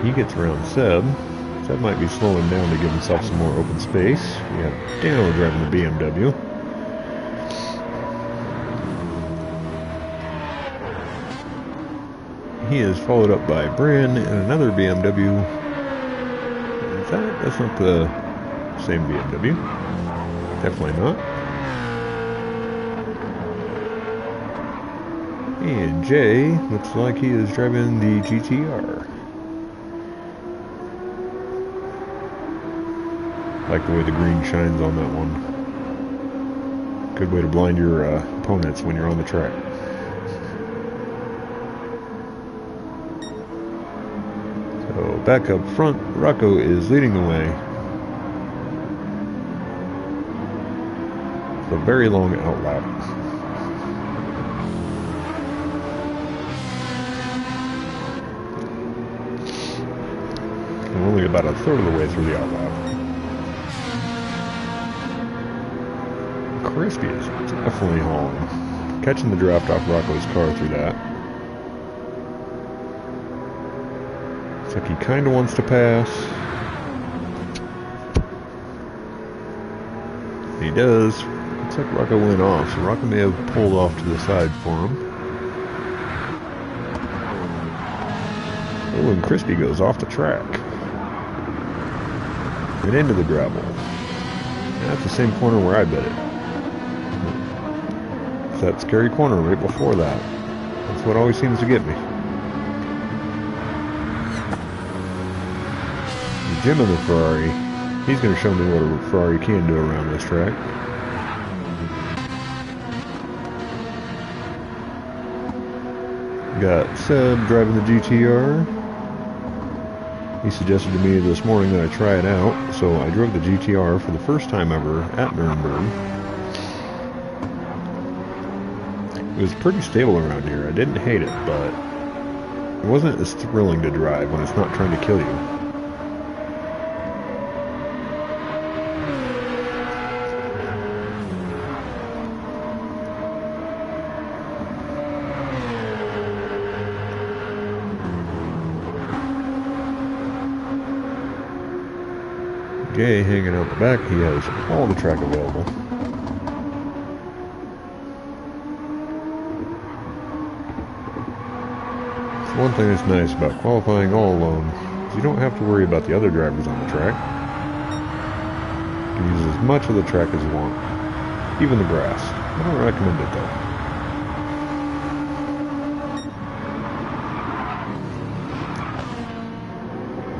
S1: He gets around Seb. Seb might be slowing down to give himself some more open space. We have Dano driving the BMW. He is followed up by Bryn and another BMW. That's not the same BMW. Definitely not. And Jay looks like he is driving the GTR. I like the way the green shines on that one. Good way to blind your opponents when you're on the track. So back up front, Rocco is leading the way. It's a very long out lap. We're only about a third of the way through the out lap. Crispy is definitely hauling. Catching the draft off Rocco's car through that. Looks like he kind of wants to pass. He does. Looks like Rocco went off, so Rocco may have pulled off to the side for him. Oh, and Crispy goes off the track. And into the gravel. That's the same corner where I bet it. It's that scary corner right before that. That's what always seems to get me. Jim in the Ferrari. He's going to show me what a Ferrari can do around this track. Got Seb driving the GTR. He suggested to me this morning that I try it out, so I drove the GTR for the first time ever at Nürburgring. It was pretty stable around here. I didn't hate it, but it wasn't as thrilling to drive when it's not trying to kill you. Gay hanging out the back, he has all the track available. So one thing that's nice about qualifying all alone is you don't have to worry about the other drivers on the track. You can use as much of the track as you want, even the grass. I don't recommend it though.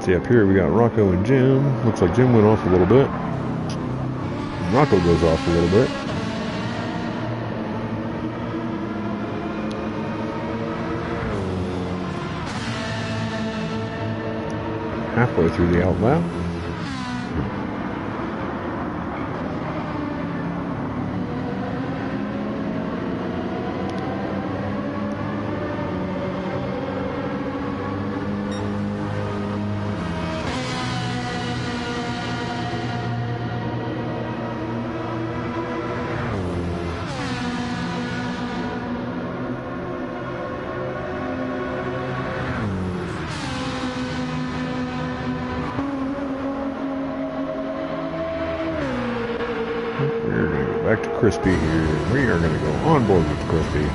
S1: See, up here we got Rocco and Jim. Looks like Jim went off a little bit. And Rocco goes off a little bit. Halfway through the outlap. Back to Crispy here, and we are going to go on board with Crispy.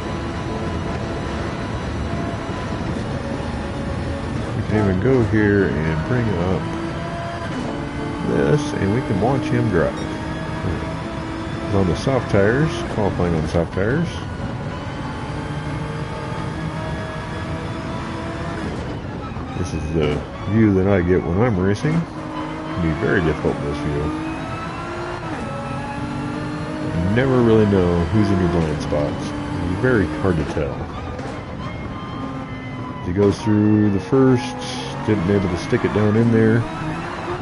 S1: We can even go here and bring up this, and we can watch him drive. He's on the soft tires, qualifying on soft tires. This is the view that I get when I'm racing. It can be very difficult in this view. Never really know who's in your blind spots. It's very hard to tell. As he goes through the first, didn't be able to stick it down in there.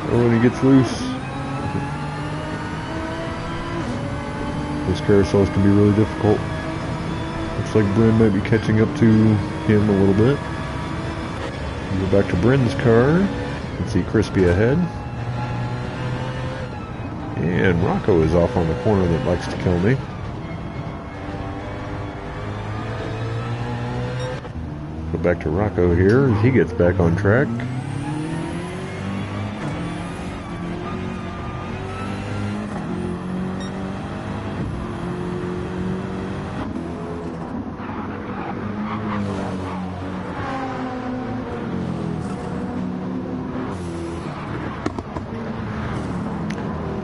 S1: Oh, when he gets loose, those carousels can be really difficult. Looks like Bryn might be catching up to him a little bit. We go back to Bryn's car. You can see Crispy ahead. And Rocco is off on the corner that likes to kill me. Go back to Rocco here as he gets back on track.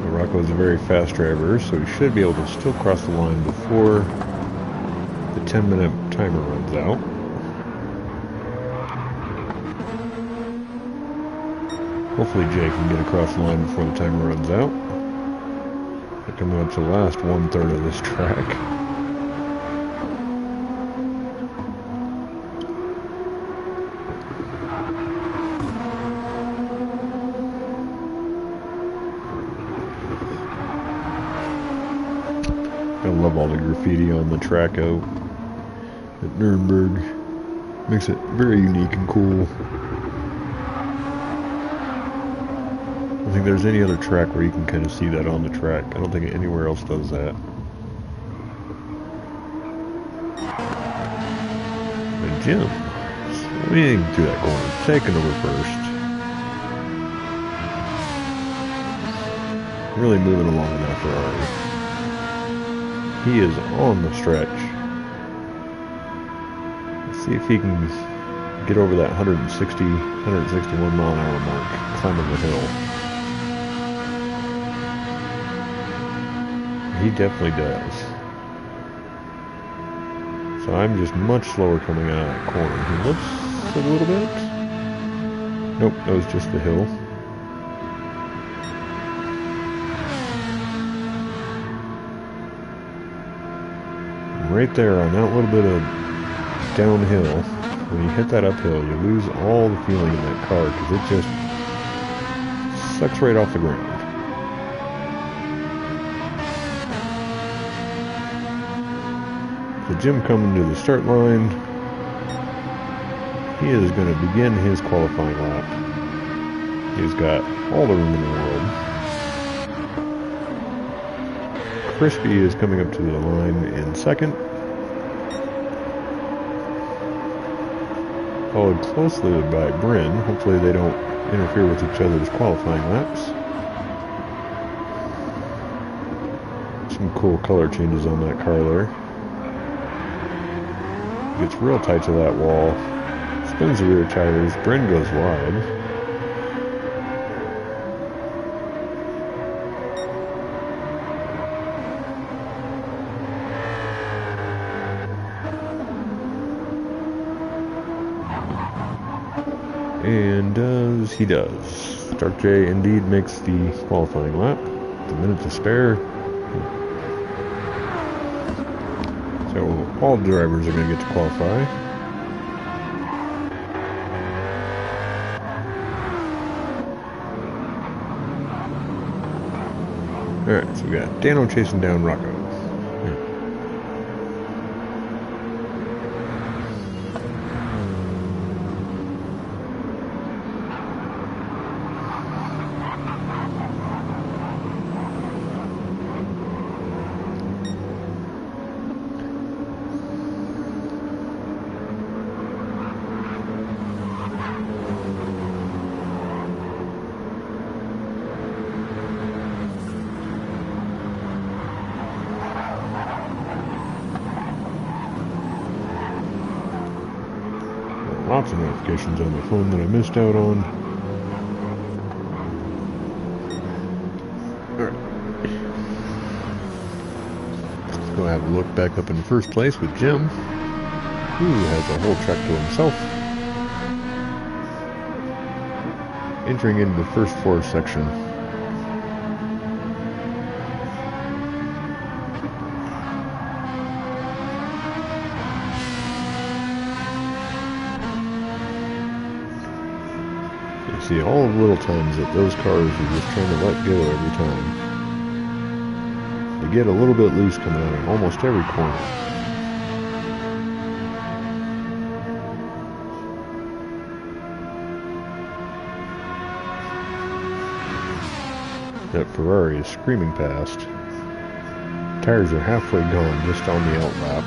S1: Rocco's a very fast driver, so he should be able to still cross the line before the 10-minute timer runs out. Hopefully Jay can get across the line before the timer runs out. We're coming up to the last 1/3 of this track. I love all the graffiti on the track out at Nürburgring. Makes it very unique and cool. I don't think there's any other track where you can kind of see that on the track. I don't think anywhere else does that. And Jim, swinging through that corner, taking over first. Really moving along in that Ferrari. He is on the stretch. Let's see if he can get over that 161 mile an hour mark, climbing the hill. He definitely does. So I'm just much slower coming out of that corner. He lifts a little bit. Nope, that was just the hill. right there on that little bit of downhill, when you hit that uphill, you lose all the feeling in that car because it just sucks right off the ground. So Jim coming to the start line. He is going to begin his qualifying lap. He's got all the room in the world. Crispy is coming up to the line in second. Followed closely by Bryn. Hopefully they don't interfere with each other's qualifying laps. Some cool color changes on that car there. Gets real tight to that wall. Spins the rear tires. Bryn goes wide. And he does. Dark J indeed makes the qualifying lap. The minute to spare. So all drivers are going to get to qualify. Alright, so we got Dano chasing down Rocco. Lots of notifications on my phone that I missed out on. Alright. Let's go have a look back up in first place with Jim, who has a whole track to himself. Entering into the first four section. See all the little times that those cars are just trying to let go every time. They get a little bit loose coming out of almost every corner. That Ferrari is screaming past. Tires are halfway gone just on the outlap.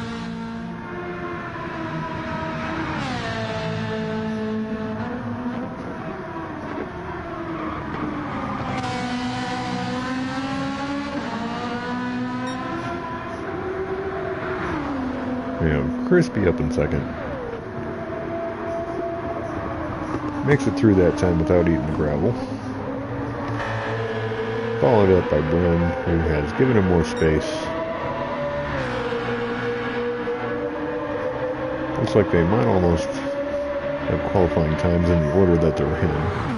S1: Crispy up in second. Makes it through that time without eating the gravel. Followed up by Bryn, who has given him more space. Looks like they might almost have qualifying times in the order that they're in.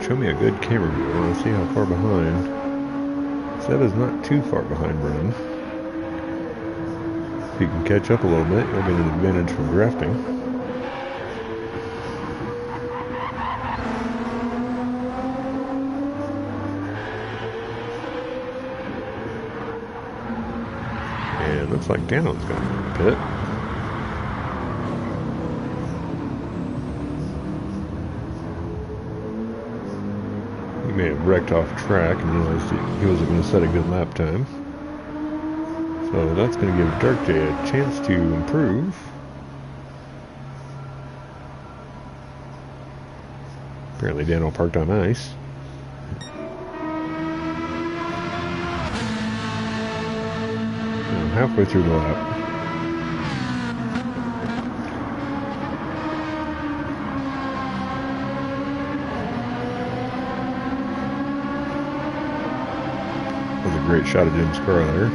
S1: Show me a good camera view. I want to see how far behind. Seb is not too far behind Bryn. If he can catch up a little bit, he'll get an advantage from drafting. And looks like Dano's going to the pit. He may have wrecked off track and realized he wasn't going to set a good lap time. So that's going to give Dark J a chance to improve. Apparently Dano parked on ice. Halfway through the lap. a great shot of Jim's car there.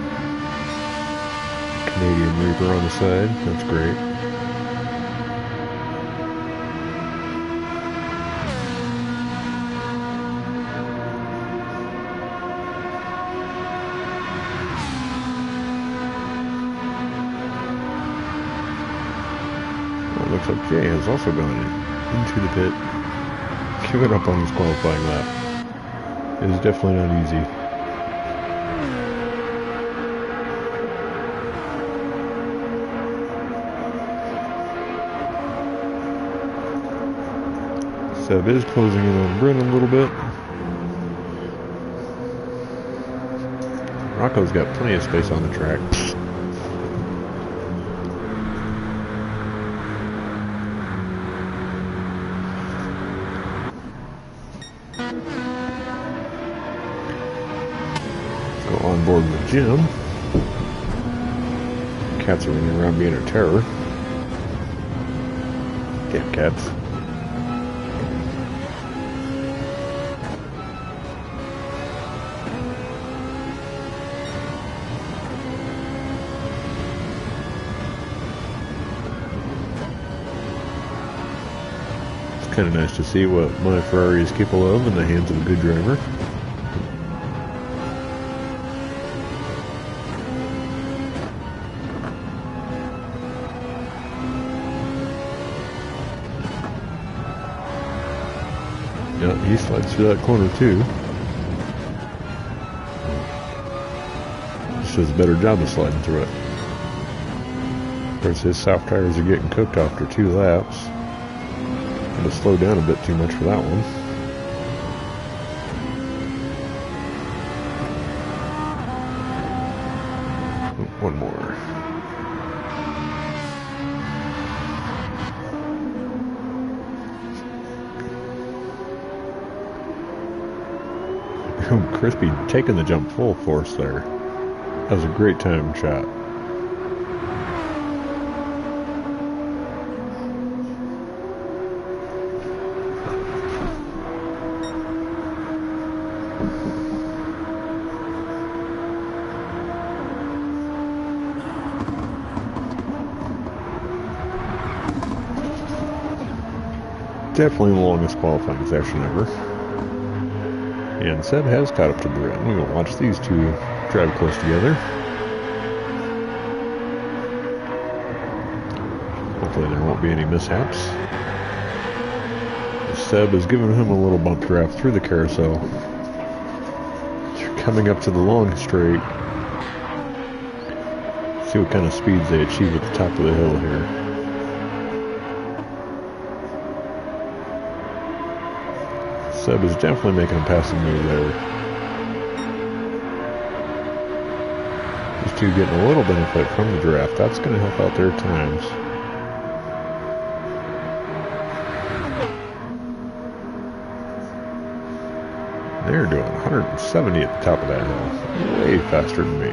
S1: Canadian Reaper on the side. That's great. Well, it looks like Jay has also gone into the pit. Giving up on his qualifying lap. It is definitely not easy. Seb is closing in on Brennan a little bit. Rocco's got plenty of space on the track. Let's go on board with Jim. Cats are running around being a terror. Get cats. Kind of nice to see what my Ferrari is capable of in the hands of a good driver. Yeah, he slides through that corner too. Just does a better job of sliding through it. Of course, his soft tires are getting cooked after 2 laps. To slow down a bit too much for that one. One more. Oh, Crispy taking the jump full force there. That was a great time shot. Definitely the longest qualifying session ever. And Seb has caught up to Brett. We're going to watch these two drive close together. Hopefully there won't be any mishaps. Seb is giving him a little bump draft through the carousel. Coming up to the long straight. See what kind of speeds they achieve at the top of the hill here. Seb is definitely making a passing move there. These two getting a little benefit from the draft. That's going to help out their times. They're doing 170 at the top of that hill. Way faster than me.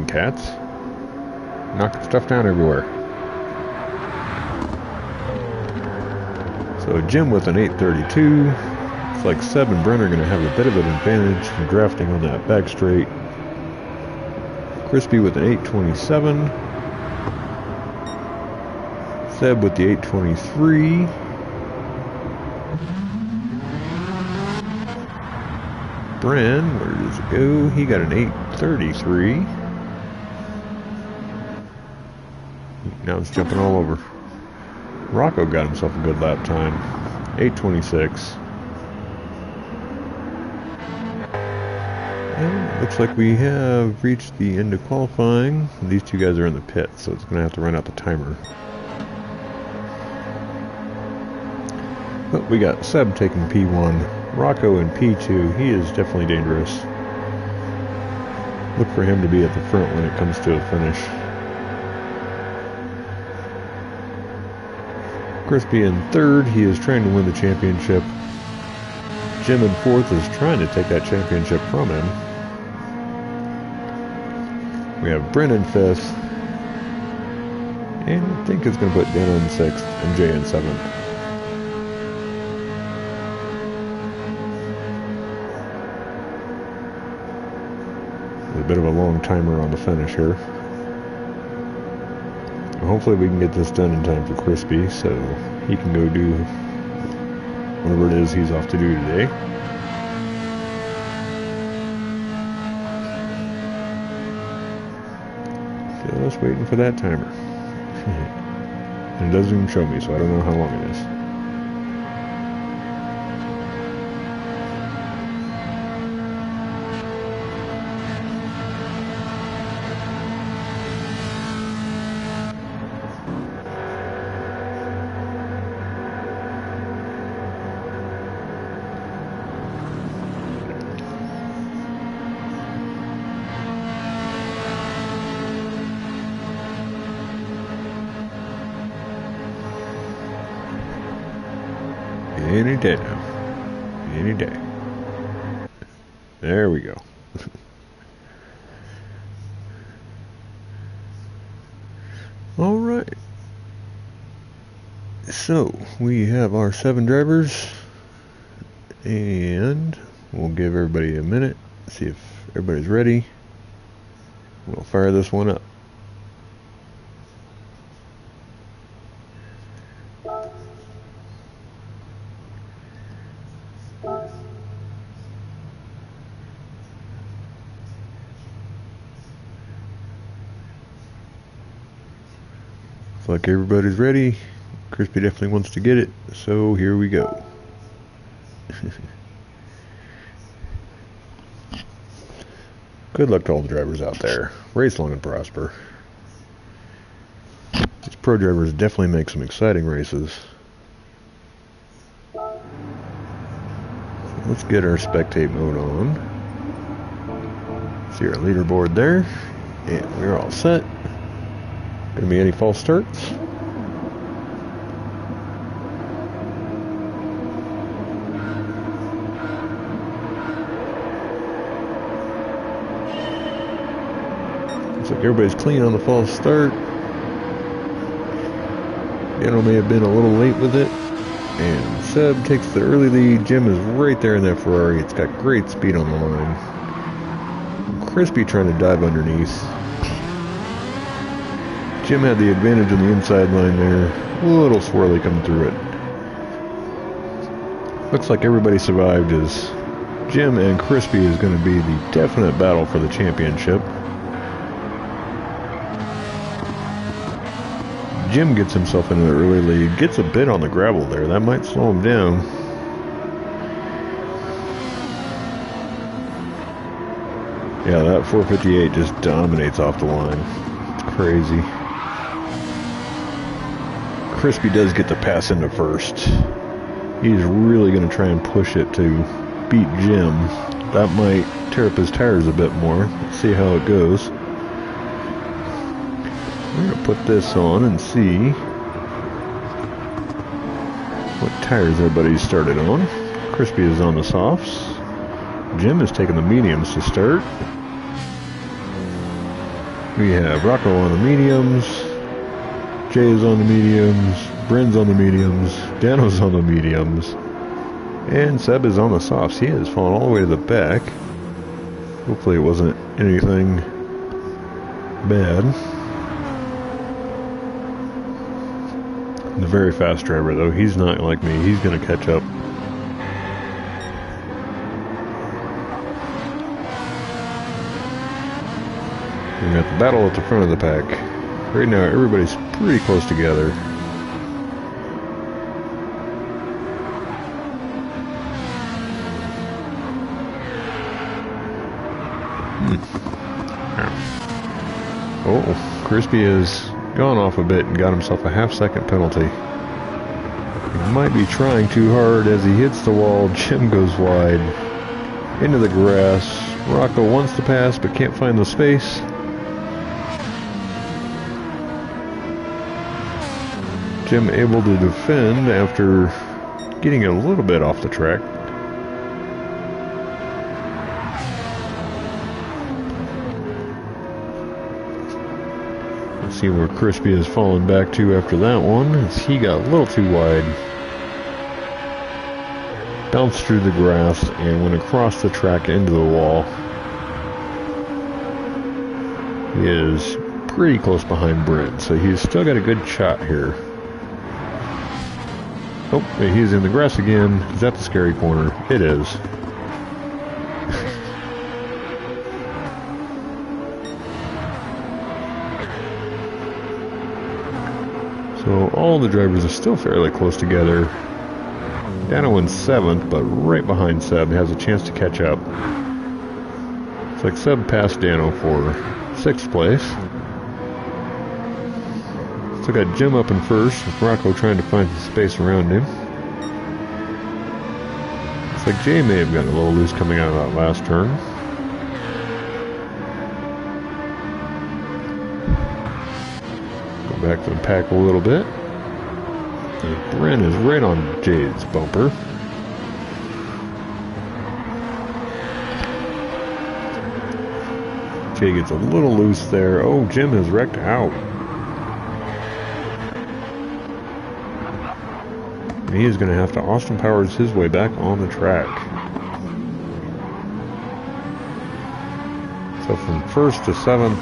S1: Cats knocking stuff down everywhere. So Jim with an 832. It's like Seb and Brent are going to have a bit of an advantage from drafting on that back straight. Crispy with an 827. Seb with the 823. Bren, where does it go? He got an 833. Now it's jumping all over. Rocco got himself a good lap time. 826. And looks like we have reached the end of qualifying. These two guys are in the pit, so it's going to have to run out the timer. But we got Seb taking P1. Rocco in P2. He is definitely dangerous. Look for him to be at the front when it comes to a finish. Crispy in third. He is trying to win the championship. Jim in fourth is trying to take that championship from him. We have Brent in fifth. And I think it's going to put Dan in 6th and Jay in 7th. A bit of a long timer on the finish here. Hopefully we can get this done in time for Crispy so he can go do whatever it is he's off to do today. Just waiting for that timer. And it doesn't even show me, so I don't know how long it is. Any day now. Any day. There we go. Alright. So, we have our 7 drivers. And we'll give everybody a minute. See if everybody's ready. We'll fire this one up. Looks like everybody's ready. Crispy definitely wants to get it, so here we go. Good luck to all the drivers out there. Race long and prosper. These pro drivers definitely make some exciting races. So let's get our spectate mode on. See our leaderboard there. And we're all set. Gonna be any false starts? Looks like everybody's clean on the false start. Daniel may have been a little late with it. And Seb takes the early lead. Jim is right there in that Ferrari. It's got great speed on the line. Crispy trying to dive underneath. Jim had the advantage on the inside line there. A little swirly coming through it. Looks like everybody survived as Jim and Crispy is going to be the definite battle for the championship. Jim gets himself into the early lead. Gets a bit on the gravel there. That might slow him down. Yeah, that 458 just dominates off the line. It's crazy. Crispy does get the pass into first. He's really going to try and push it to beat Jim. That might tear up his tires a bit more. Let's see how it goes. We're going to put this on and see what tires everybody started on. Crispy is on the softs. Jim is taking the mediums to start. We have Rocco on the mediums. Jay is on the mediums, Bryn's on the mediums, Dano's on the mediums, and Seb is on the softs. He has fallen all the way to the back. Hopefully it wasn't anything bad. The very fast driver though, he's not like me, he's going to catch up. We got the battle at the front of the pack. Right now everybody's pretty close together. Oh, Crispy has gone off a bit and got himself a half-second penalty. He might be trying too hard as he hits the wall. Jim goes wide into the grass. Rocco wants to pass but can't find the space. Jim able to defend after getting a little bit off the track. See where Crispy has fallen back to after that one, as he got a little too wide. Bounced through the grass and went across the track into the wall. He is pretty close behind Brent, so he's still got a good shot here. Oh, he's in the grass again. Is that the scary corner? It is. So all the drivers are still fairly close together. Dano in 7th, but right behind Seb, has a chance to catch up. It's like Seb passed Dano for 6th place. Still got Jim up in 1st, with Rocco trying to find some space around him. Looks like Jay may have gotten a little loose coming out of that last turn. Go back to the pack a little bit. And Brent is right on Jay's bumper. Jay gets a little loose there. Oh, Jim has wrecked out. He is going to have to Austin Powers his way back on the track. So from 1st to 7th,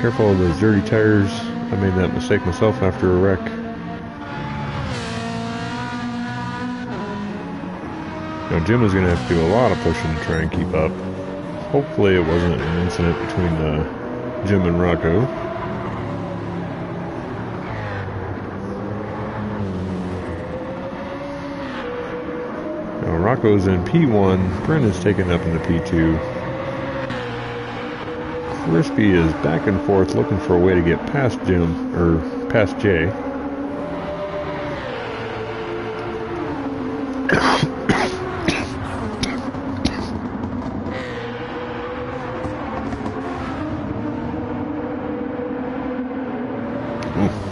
S1: careful of those dirty tires. I made that mistake myself after a wreck. Now Jim is going to have to do a lot of pushing to try and keep up. Hopefully it wasn't an incident between Jim and Rocco. Now Rocco's in P1, Brent is taken up into P2. Crispy is back and forth looking for a way to get past Jim, or past Jay.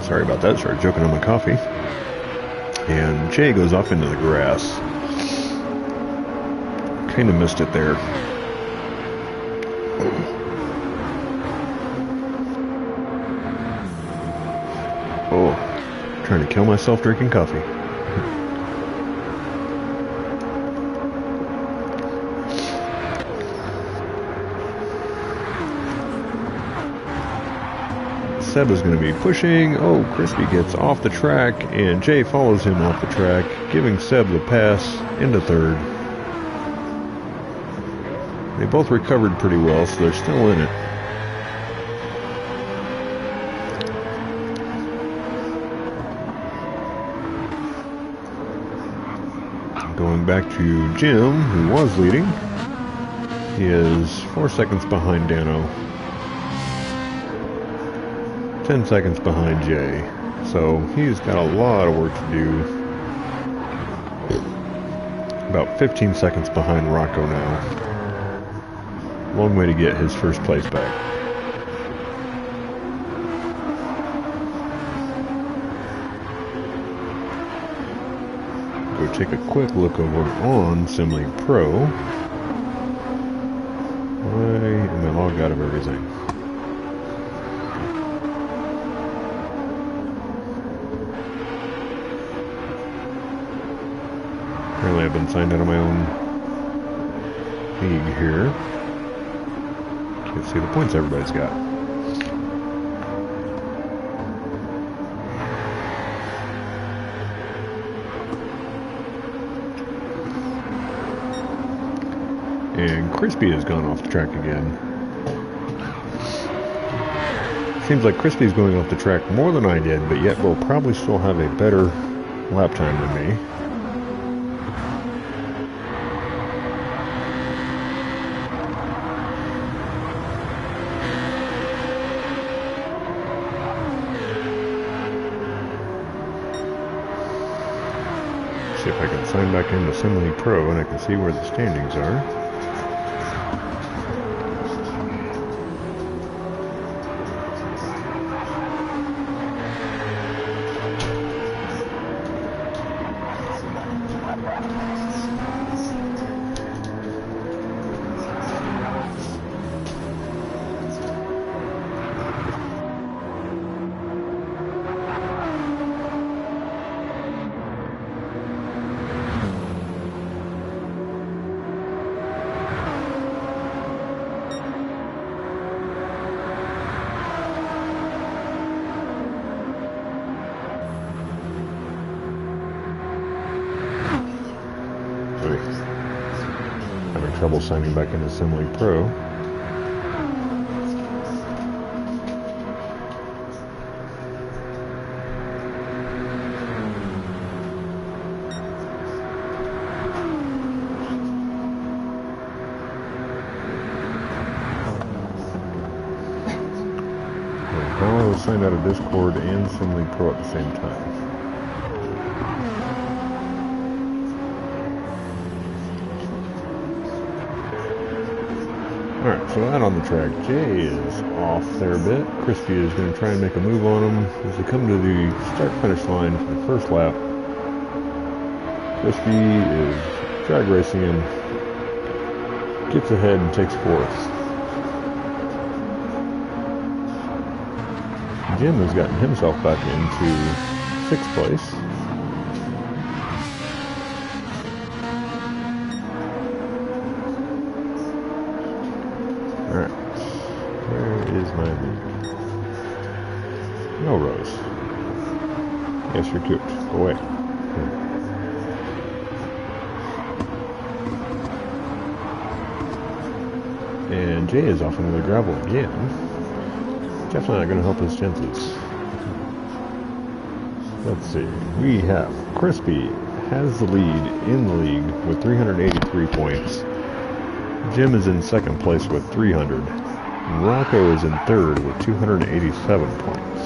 S1: Sorry about that, started joking on my coffee. And Jay goes off into the grass. Kind of missed it there. Oh, trying to kill myself drinking coffee. Seb is going to be pushing. Oh, Crispy gets off the track, and Jay follows him off the track, giving Seb the pass into 3rd. They both recovered pretty well, so they're still in it. Going back to Jim, who was leading. He is 4 seconds behind Dano. 10 seconds behind Jay. So he's got a lot of work to do. About 15 seconds behind Rocco now. Long way to get his 1st place back. Go take a quick look over on Simly Pro. Why am I logged out of everything? Apparently I've been signed out of my own league here. Can't see the points everybody's got. And Crispy has gone off the track again. Seems like Crispy's going off the track more than I did, but yet will probably still have a better lap time than me. See if I can sign back into Simly Pro and I can see where the standings are. trouble signing back into Assembly Pro. Now I was signed out of Discord and Assembly Pro at the same time. Alright, so out on the track, Jay is off there a bit. Crispy is going to try and make a move on him as they come to the start-finish line for the first lap. Crispy is drag racing him, gets ahead and takes fourth. Jim has gotten himself back into 6th place. Alright, where is my lead? No, Rose. Yes, you're cute. Go away. And Jay is off into the gravel again. Definitely not going to help his chances. Let's see. We have Crispy has the lead in the league with 383 points. Jim is in 2nd place with 300. And Rocco is in 3rd with 287 points.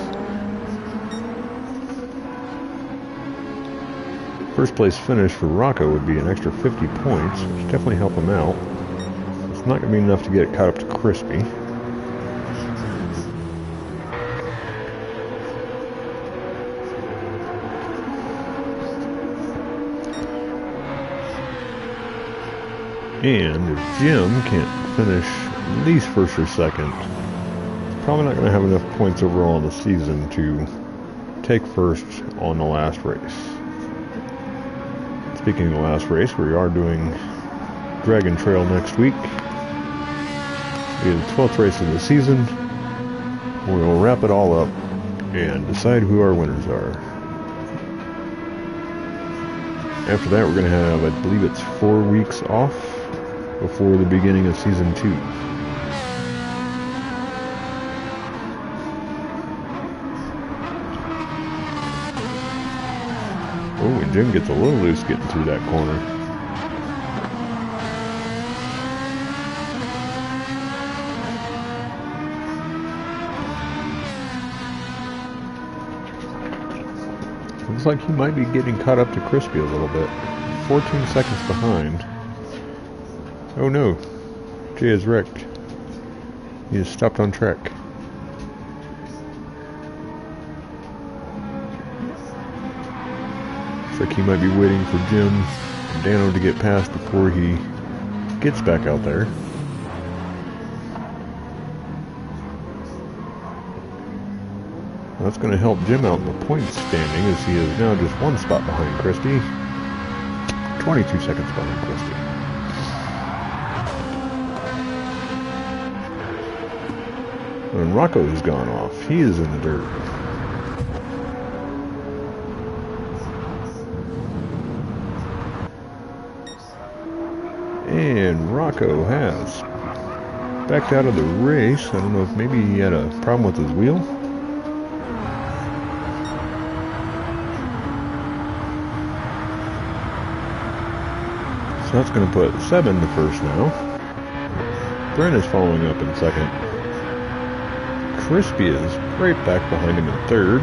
S1: 1st place finish for Rocco would be an extra 50 points, which definitely help him out. It's not going to be enough to get caught up to Crispy. And if Jim can't finish at least 1st or 2nd, he's probably not going to have enough points overall in the season to take 1st on the last race. Speaking of the last race, we are doing Dragon Trail next week. It'll be the 12th race of the season. We'll wrap it all up and decide who our winners are. After that, we're going to have, I believe it's 4 weeks off before the beginning of Season 2. Oh, and Jim gets a little loose getting through that corner. Looks like he might be getting caught up to Crispy a little bit. 14 seconds behind. Oh no, Jay is wrecked. He is stopped on track. Looks like he might be waiting for Jim and Dano to get past before he gets back out there. That's going to help Jim out in the points standing as he is now just 1 spot behind Crispy. 22 seconds behind Crispy. And Rocco has gone off. He is in the dirt. And Rocco has backed out of the race. I don't know if maybe he had a problem with his wheel. So that's going to put Seb into 1st now. Brent is following up in 2nd. Crispy is right back behind him in 3rd.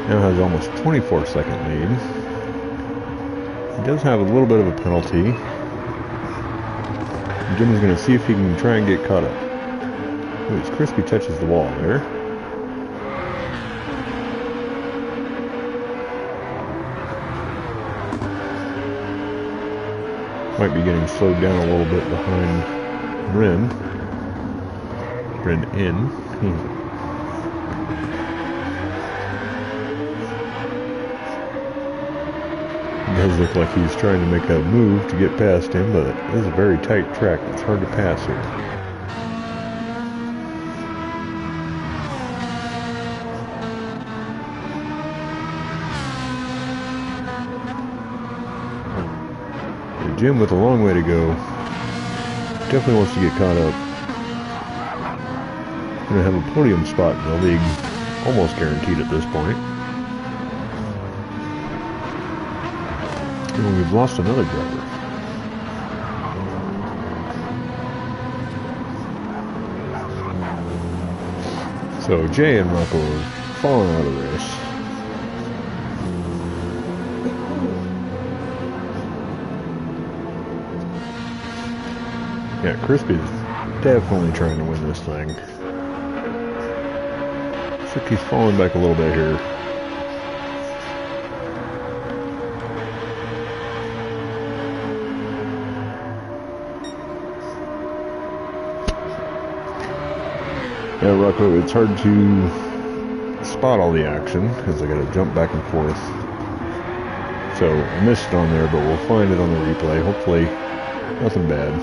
S1: Now has almost 24-second lead. He does have a little bit of a penalty. Jim is going to see if he can try and get caught up. Ooh, as Crispy touches the wall there. Might be getting slowed down a little bit behind Ren. Ren in. It does look like he's trying to make a move to get past him, but it is a very tight track. It's hard to pass here. Jim with a long way to go. Definitely wants to get caught up. Gonna have a podium spot in the league, almost guaranteed at this point. And we've lost another driver. So Jay and Rocco are falling out of the race. Yeah, Crispy's definitely trying to win this thing. Looks like he's falling back a little bit here. Yeah, Rocco, it's hard to spot all the action because I got to jump back and forth. So I missed it on there, but we'll find it on the replay. Hopefully, nothing bad.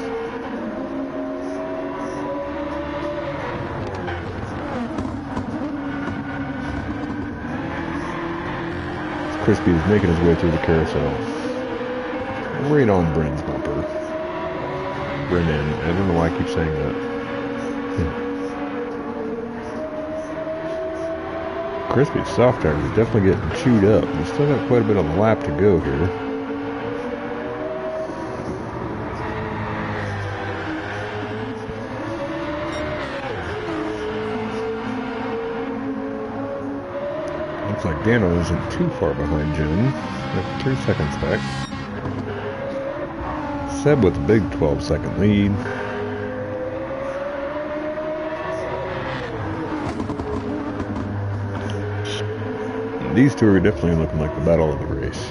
S1: Crispy is making his way through the carousel. Right on Brennan's bumper. Brennan. I don't know why I keep saying that. Crispy's soft tires are definitely getting chewed up. We still got quite a bit of a lap to go here. Looks like Dano isn't too far behind Jim. Got 3 seconds back. Seb with a big 12-second lead. These two are definitely looking like the battle of the race.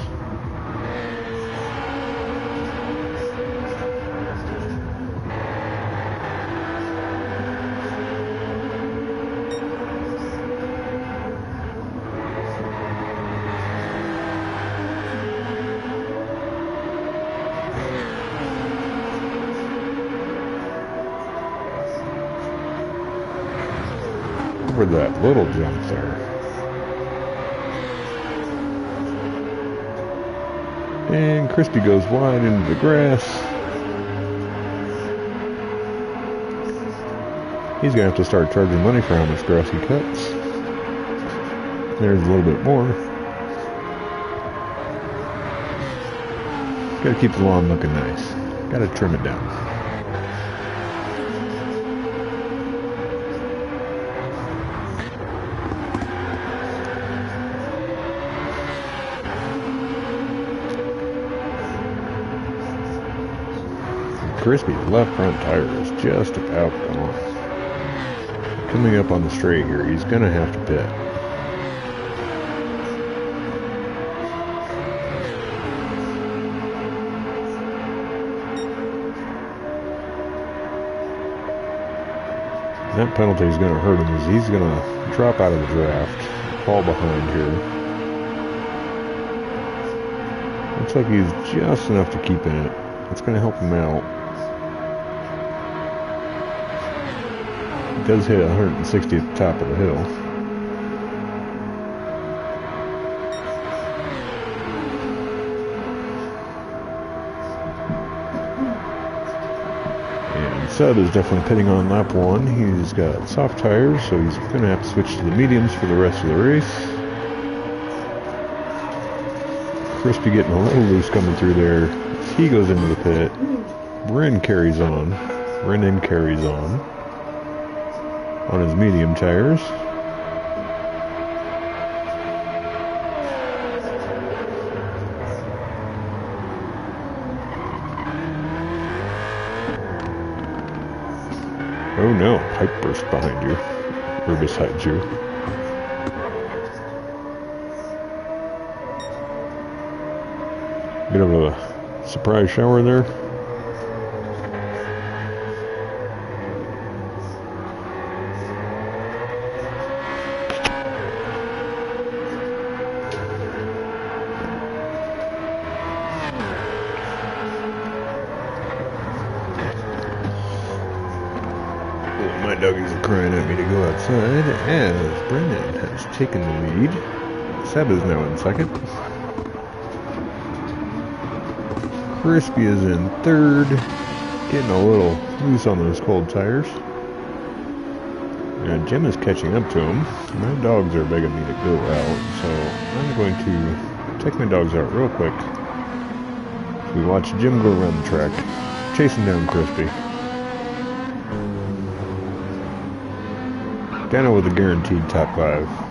S1: Over that little jump there. And Crispy goes wide into the grass. He's going to have to start charging money for how much grass he cuts. There's a little bit more. Got to keep the lawn looking nice. Got to trim it down. Crispy's left front tire is just about gone. Coming up on the straight here, he's going to have to pit. That penalty is going to hurt him as he's going to drop out of the draft, fall behind here. Looks like he's just enough to keep in it. It's going to help him out. Does hit 160 at the top of the hill. And Seb is definitely pitting on lap 1. He's got soft tires, so he's going to have to switch to the mediums for the rest of the race. Crispy getting a little loose coming through there. He goes into the pit. Brennan carries on. On his medium tires. Oh no, pipe burst behind you, or beside you. Bit of a surprise shower there. My doggies are crying at me to go outside as Brennan has taken the lead. Seb is now in second. Crispy is in third, getting a little loose on those cold tires. Now Jim is catching up to him. My dogs are begging me to go out, so I'm going to take my dogs out real quick. We watch Jim go around the track, chasing down Crispy. Dano with a guaranteed top 5.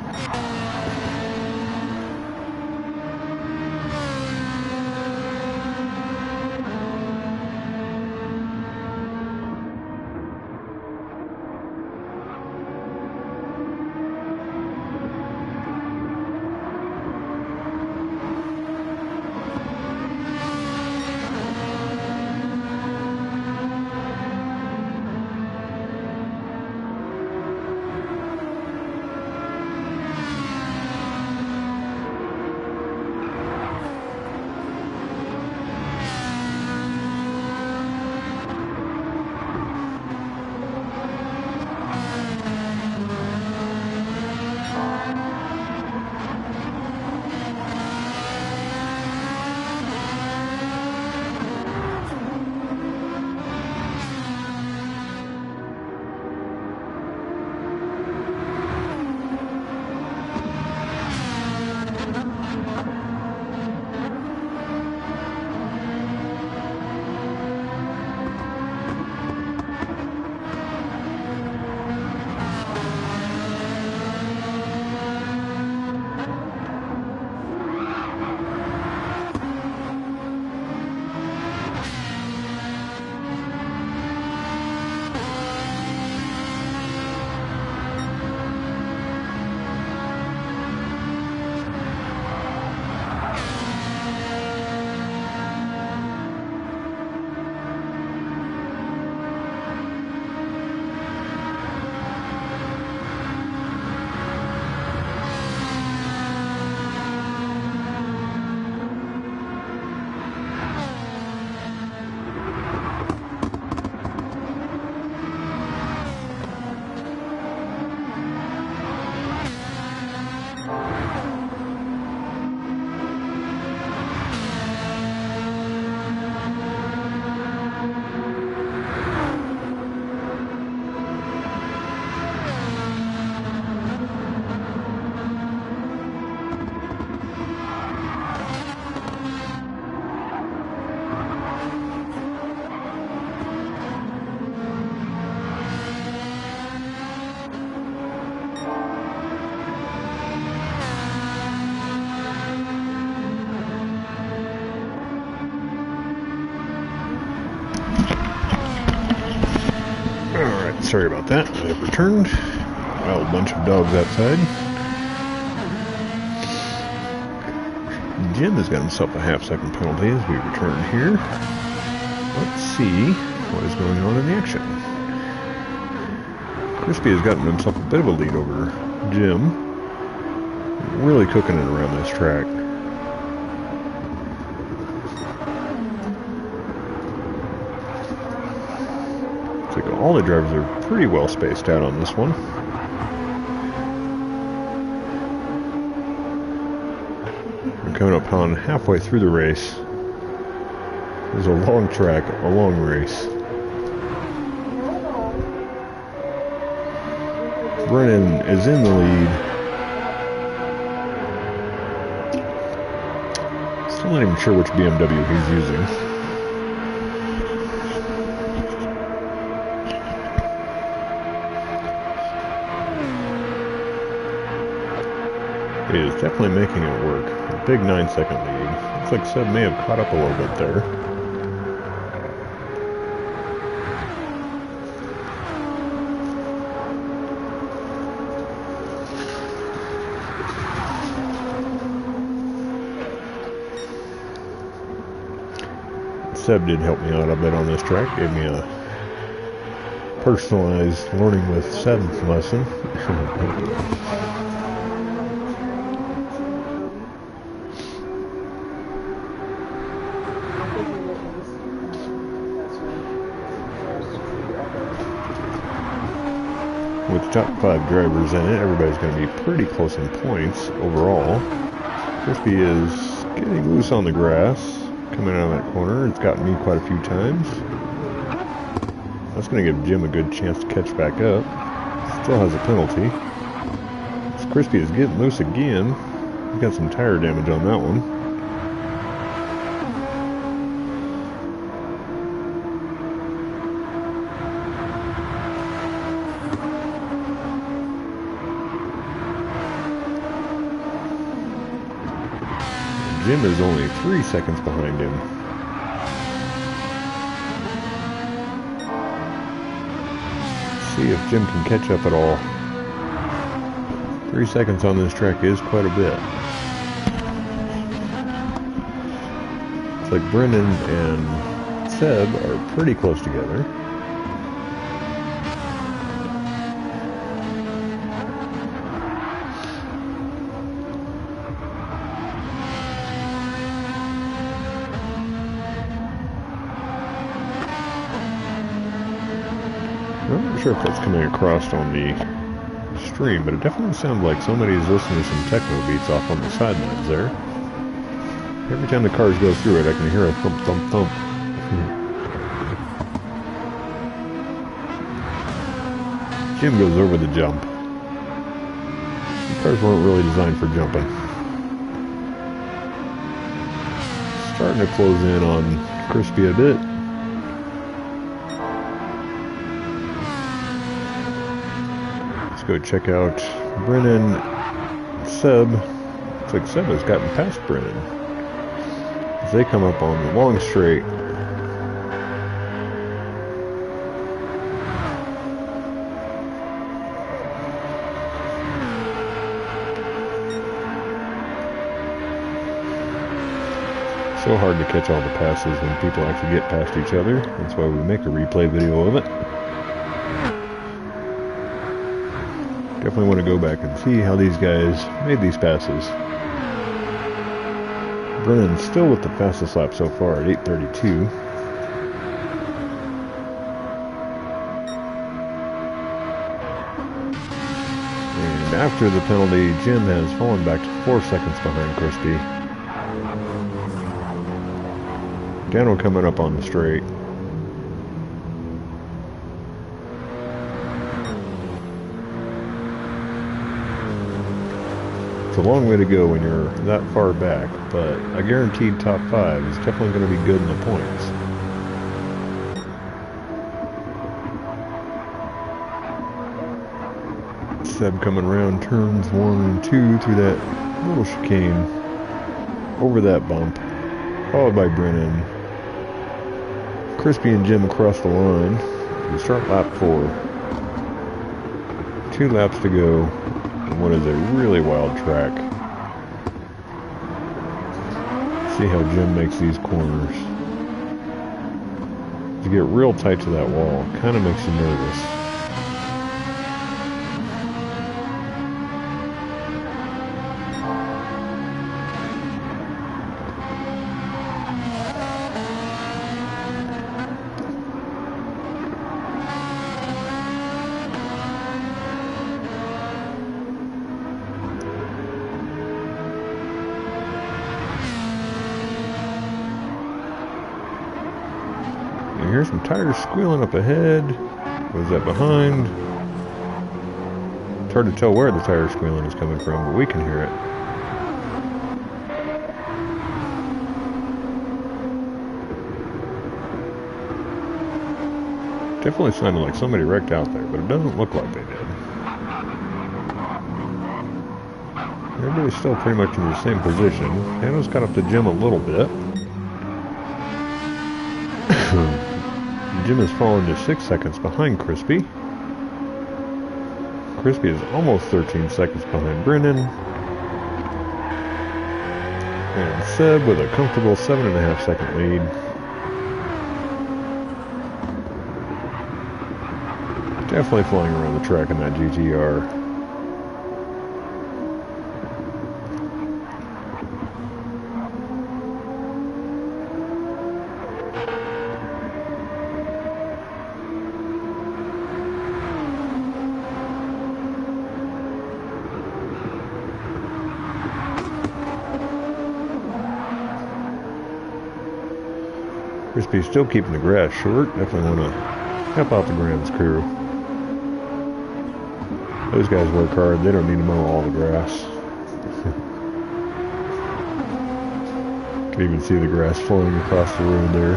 S1: Sorry about that. I've returned. Wild bunch of dogs outside. Jim has got himself a half-second penalty as we return here. Let's see what is going on in the action. Crispy has gotten himself a bit of a lead over Jim. Really cooking it around this track. All the drivers are pretty well spaced out on this one. We're coming up on halfway through the race. There's a long track, a long race. Brennan is in the lead. Still not even sure which BMW he's using. He is definitely making it work. A big 9-second lead. Looks like Seb may have caught up a little bit there. Seb did help me out a bit on this track. Gave me a personalized learning with Seb lesson. With the top 5 drivers in it, everybody's going to be pretty close in points overall. Crispy is getting loose on the grass. coming out of that corner. It's gotten me quite a few times. That's going to give Jim a good chance to catch back up. Still has a penalty. This Crispy is getting loose again. He's got some tire damage on that one. Jim is only 3 seconds behind him. Let's see if Jim can catch up at all. 3 seconds on this track is quite a bit. It's like Brennan and Seb are pretty close together. I'm not sure if that's coming across on the stream, but it definitely sounds like somebody's listening to some techno beats off on the sidelines there. Every time the cars go through it, I can hear a thump, thump, thump. Jim goes over the jump. The cars weren't really designed for jumping. Starting to close in on Crispy a bit. Go check out Brennan, Seb. Looks like Seb has gotten past Brennan as they come up on the long straight. So hard to catch all the passes when people actually get past each other. That's why we make a replay video of it. Definitely want to go back and see how these guys made these passes. Brennan's still with the fastest lap so far at 8:32. And after the penalty, Jim has fallen back to 4 seconds behind Crispy. Dano coming up on the straight. It's a long way to go when you're that far back, but a guaranteed top 5 is definitely going to be good in the points. Seb coming around turns 1 and 2 through that little chicane, over that bump, followed by Brennan. Crispy and Jim across the line. We start lap 4. 2 laps to go. And what is a really wild track. See how Jim makes these corners. To get real tight to that wall, kind of makes you nervous. Here's some tires squealing up ahead. Was that behind? It's hard to tell where the tire squealing is coming from, but we can hear it. Definitely sounded like somebody wrecked out there, but it doesn't look like they did. Everybody's still pretty much in the same position. Hannah's got up to Jim a little bit. Jim has fallen to 6 seconds behind Crispy. Crispy is almost 13 seconds behind Brennan. And Seb with a comfortable 7.5 second lead. Definitely flying around the track in that GTR. Crispy's still keeping the grass short. Definitely want to help out the Grams crew. Those guys work hard. They don't need to mow all the grass. Can even see the grass flowing across the road there.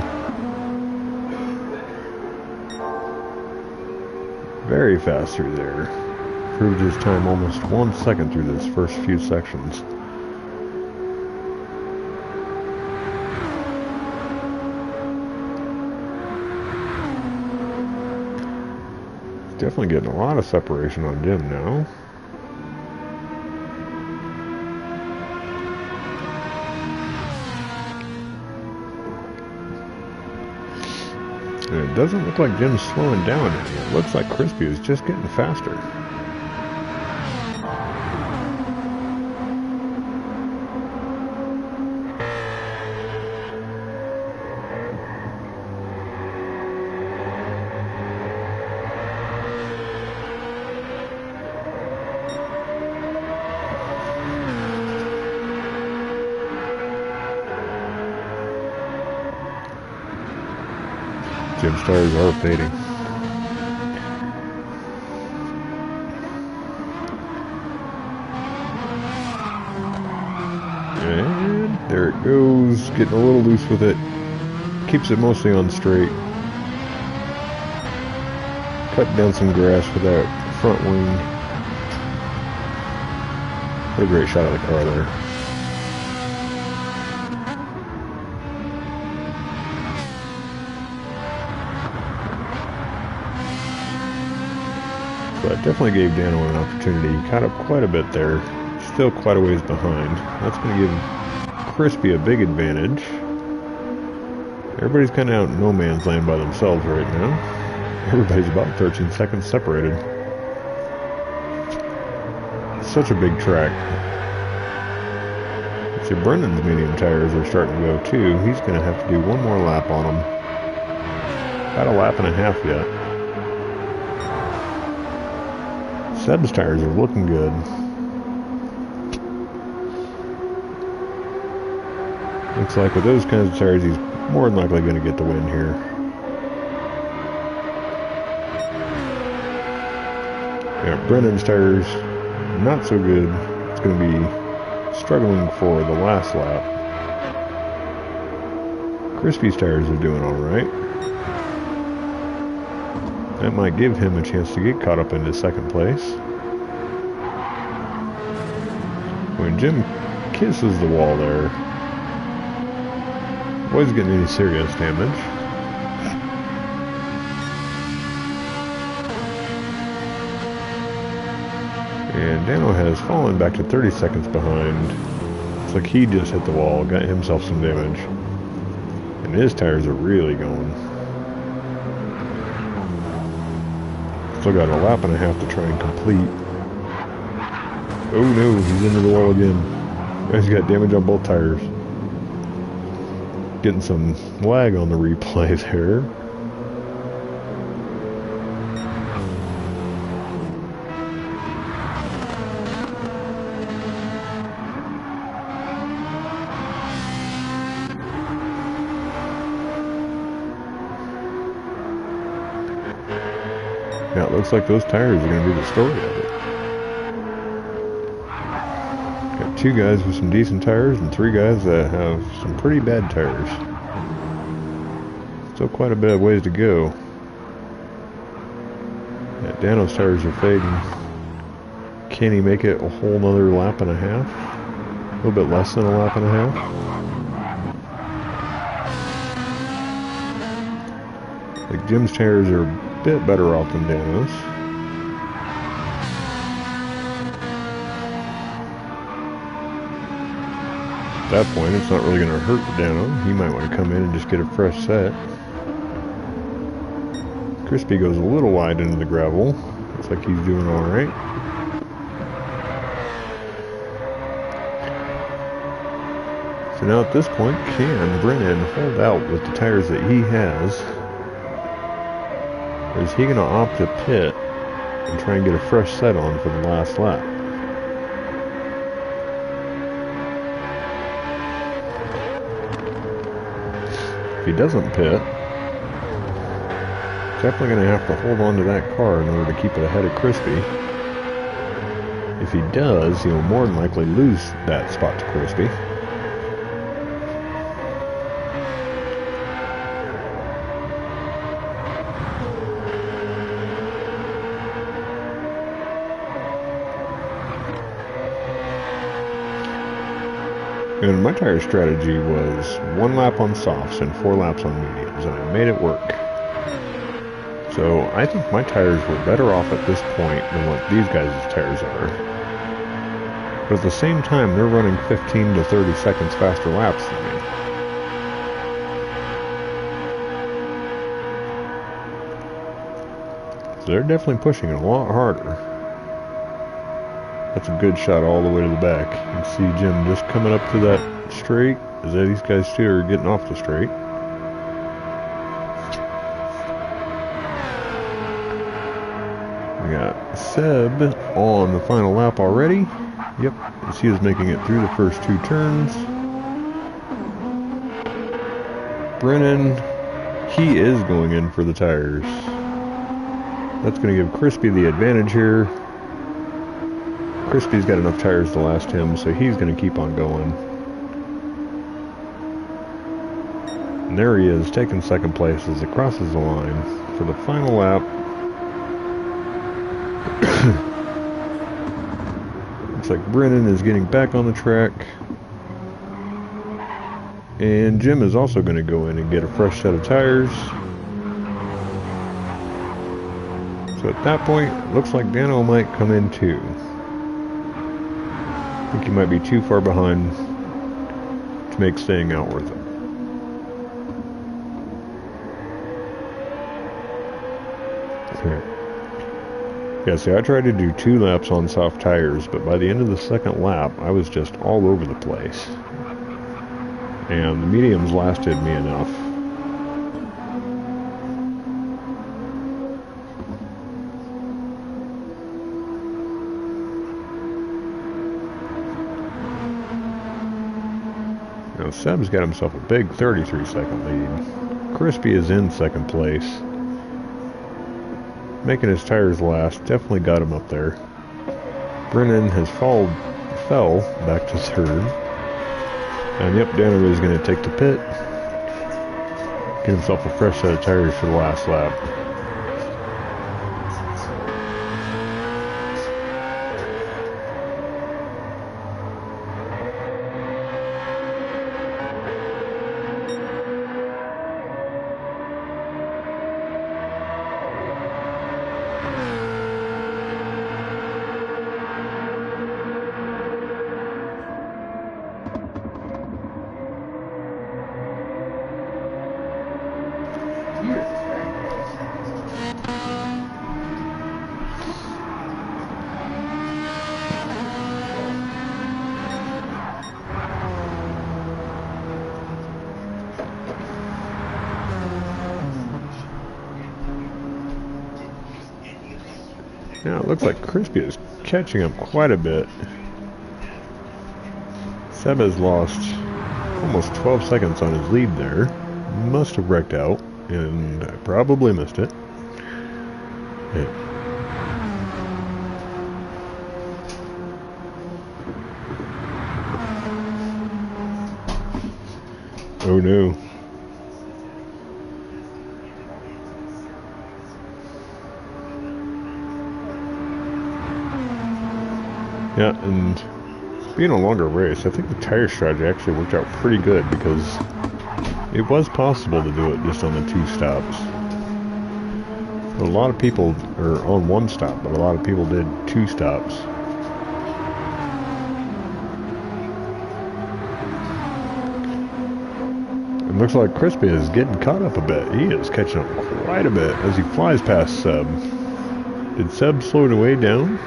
S1: Very fast through there. Improved his time almost 1 second through this first few sections. Definitely getting a lot of separation on Jim now. And it doesn't look like Jim's slowing down any. It looks like Crispy is just getting faster. Jim's tires are fading. And there it goes, getting a little loose with it. Keeps it mostly on straight. Cut down some grass with that front wing. What a great shot of the car there. But definitely gave Dano an opportunity. He caught up quite a bit there. Still quite a ways behind. That's going to give Crispy a big advantage. Everybody's kind of out in no man's land by themselves right now. Everybody's about 13 seconds separated. It's such a big track. See, Brennan's medium tires are starting to go too. He's going to have to do one more lap on them. About a lap and a half yet. Seb's tires are looking good. Looks like with those kinds of tires, he's more than likely going to get the win here. Yeah, Brennan's tires, not so good. It's going to be struggling for the last lap. Crispy's tires are doing alright. That might give him a chance to get caught up into second place. When Jim kisses the wall there, wasn't getting any serious damage. And Dano has fallen back to 30 seconds behind. It's like he just hit the wall, got himself some damage. And his tires are really going. Still got a lap and a half to try and complete. Oh no, he's into the wall again. He's got damage on both tires. Getting some lag on the replay there. Yeah, it looks like those tires are going to be the story of it. Got two guys with some decent tires and three guys that have some pretty bad tires. Still quite a bit of ways to go. Yeah, Dano's tires are fading. Can he make it a whole nother lap and a half? A little bit less than a lap and a half. Like Jim's tires are a bit better off than Dano's. At that point, it's not really going to hurt Dano. He might want to come in and just get a fresh set. Crispy goes a little wide into the gravel. Looks like he's doing alright. So now at this point, can Brennan hold out with the tires that he has? Or is he going to opt to pit and try and get a fresh set on for the last lap? If he doesn't pit, definitely going to have to hold on to that car in order to keep it ahead of Crispy. If he does, he'll more than likely lose that spot to Crispy. And my tire strategy was 1 lap on softs and 4 laps on mediums, and I made it work. So I think my tires were better off at this point than what these guys' tires are. But at the same time, they're running 15 to 30 seconds faster laps than me. So they're definitely pushing it a lot harder. That's a good shot all the way to the back. You can see Jim just coming up to that straight as these guys too are getting off the straight. We got Seb on the final lap already. Yep, as he is making it through the first 2 turns. Brennan, he is going in for the tires. That's going to give Crispy the advantage here. Crispy's got enough tires to last him, so he's going to keep on going. And there he is, taking second place as it crosses the line for the final lap. Looks like Brennan is getting back on the track. And Jim is also going to go in and get a fresh set of tires. So at that point, it looks like Dano might come in too. I think he might be too far behind to make staying out worth it. Okay. Yeah, see, I tried to do 2 laps on soft tires, but by the end of the second lap, I was just all over the place. And the mediums lasted me enough. Now Seb's got himself a big 33-second lead. Crispy is in second place. Making his tires last, definitely got him up there. Brennan has fell back to third. And yep, Dano is going to take the pit. Get himself a fresh set of tires for the last lap. Now it looks like Crispy is catching up quite a bit. Seb has lost almost 12 seconds on his lead there. Must have wrecked out, and I probably missed it. Yeah. Oh no. Yeah, and being a longer race, I think the tire strategy actually worked out pretty good because it was possible to do it just on the 2 stops. A lot of people are on 1 stop, but a lot of people did 2 stops. It looks like Crispy is getting caught up a bit. He is catching up quite a bit as he flies past Seb. Did Seb slow it way down?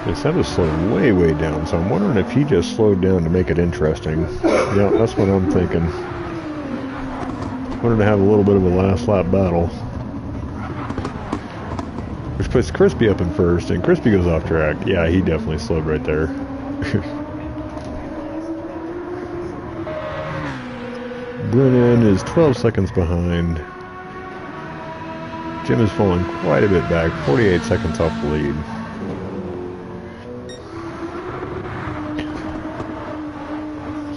S1: And Seb is slowed way, way down, so I'm wondering if he just slowed down to make it interesting. Yeah, that's what I'm thinking. Wanted to have a little bit of a last lap battle. Which puts Crispy up in first, and Crispy goes off track. Yeah, he definitely slowed right there. Brennan is 12 seconds behind. Jim is falling quite a bit back, 48 seconds off the lead.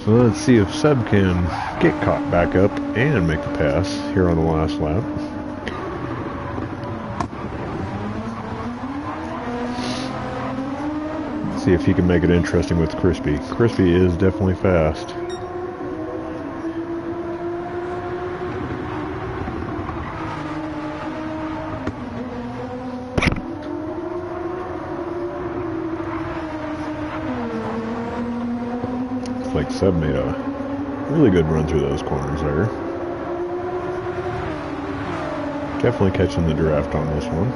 S1: So let's see if Seb can get caught back up and make the pass here on the last lap. Let's see if he can make it interesting with Crispy. Crispy is definitely fast. Like Seb made a really good run through those corners there. Definitely catching the draft on this one.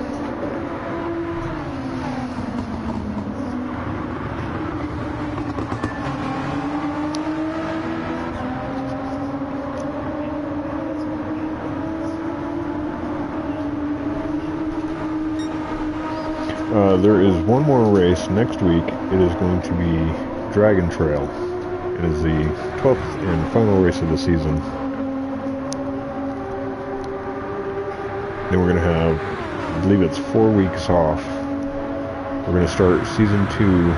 S1: There is one more race next week. It is going to be Dragon Trail. It is the 12th and final race of the season. Then we're going to have, I believe it's 4 weeks off. We're going to start season 2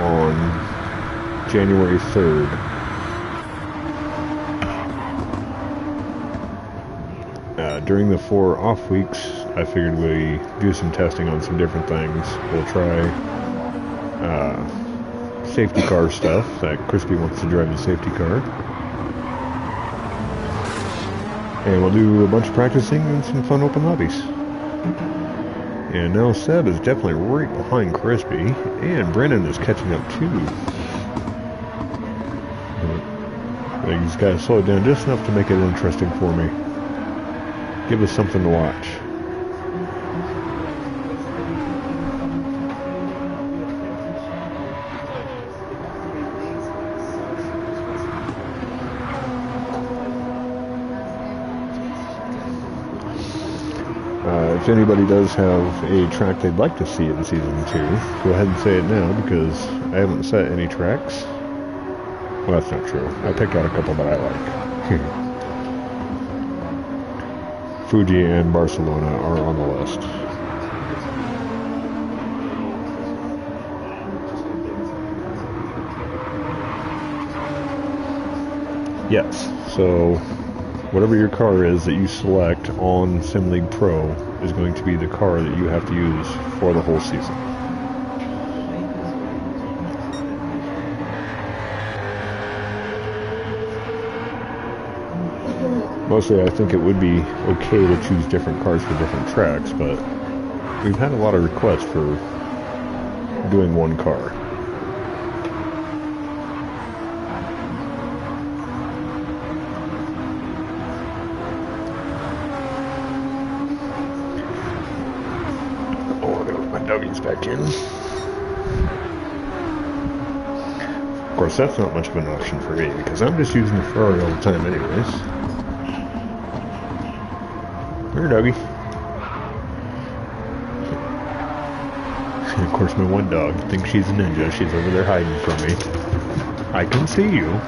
S1: on January 3rd. During the 4 off weeks, I figured we do some testing on some different things. We'll try safety car stuff, that Crispy wants to drive the safety car. And we'll do a bunch of practicing and some fun open lobbies. And now Seb is definitely right behind Crispy, and Brennan is catching up too. He's got to slow it down just enough to make it interesting for me. Give us something to watch. If anybody does have a track they'd like to see in Season 2, go ahead and say it now, because I haven't set any tracks. Well, that's not true. I picked out a couple that I like. Fuji and Barcelona are on the list. Yes, so whatever your car is that you select on Sim League Pro is going to be the car that you have to use for the whole season. Mostly I think it would be okay to choose different cars for different tracks, but we've had a lot of requests for doing one car. Back in. Of course, that's not much of an option for me because I'm just using the Ferrari all the time anyways. Here, doggy. And of course, my one dog thinks she's a ninja. She's over there hiding from me. I can see you.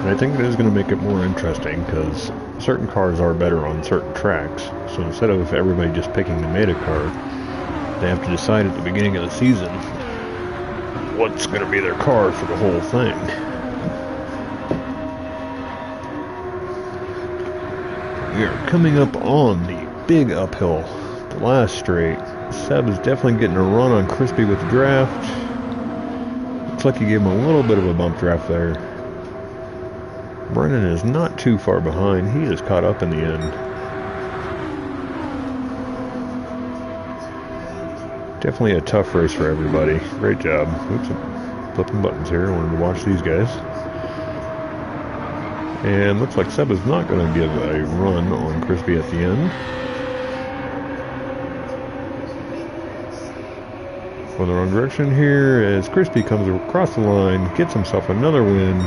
S1: I think it is going to make it more interesting because certain cars are better on certain tracks. So instead of everybody just picking the meta car, they have to decide at the beginning of the season what's going to be their car for the whole thing. We are coming up on the big uphill, the last straight. Seb is definitely getting a run on Crispy with the draft. Looks like he gave him a little bit of a bump draft there. Brennan is not too far behind. He is caught up in the end. Definitely a tough race for everybody. Great job. Oops. flipping buttons here. I wanted to watch these guys. And looks like Seb is not going to give a run on Crispy at the end. Going the wrong direction here as Crispy comes across the line, gets himself another win.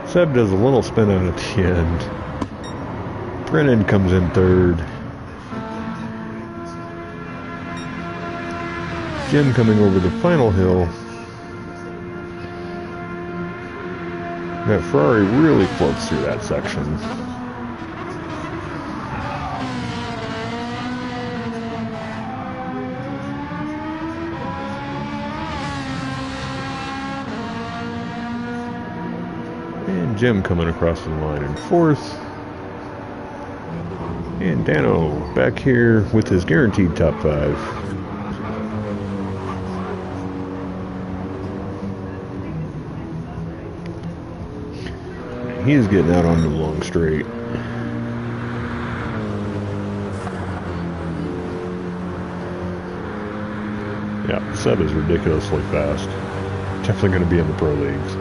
S1: Seb does a little spin out at the end. Brennan comes in third. Jim coming over the final hill. That Ferrari really floats through that section. And Jim coming across the line in fourth. And Dano back here with his guaranteed top 5. He is getting out on the long straight. Yeah, Seb is ridiculously fast. Definitely going to be in the pro leagues.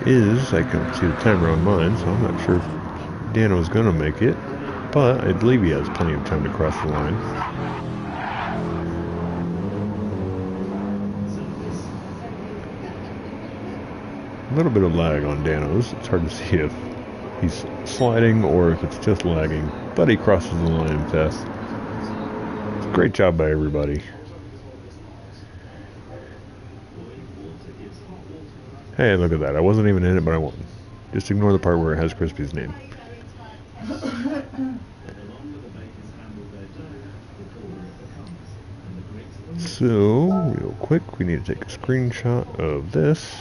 S1: And I can't see the timer on mine, so I'm not sure if Dano's going to make it, but I believe he has plenty of time to cross the line. A little bit of lag on Dano's. It's hard to see if he's sliding or if it's just lagging, but he crosses the line fast. Great job by everybody. Hey, look at that. I wasn't even in it, but I won. Just ignore the part where it has Crispy's name. So, real quick, we need to take a screenshot of this.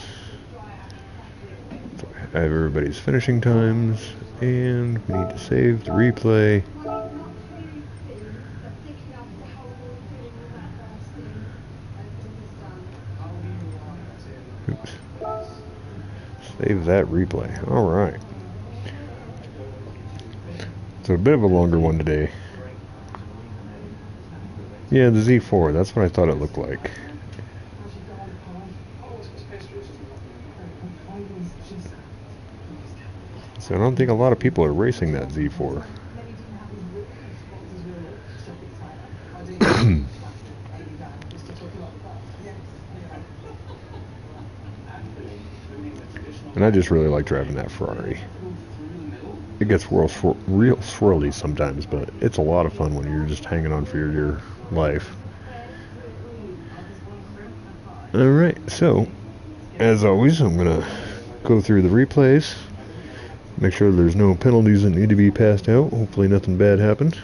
S1: So I have everybody's finishing times, and we need to save the replay. Oops. Save that replay. Alright. So a bit of a longer one today. Yeah, the Z4, that's what I thought it looked like. So I don't think a lot of people are racing that Z4. And I just really like driving that Ferrari. It gets real swirly sometimes, but it's a lot of fun when you're just hanging on for your dear life. Alright, so, as always, I'm going to go through the replays. Make sure there's no penalties that need to be passed out. Hopefully nothing bad happened.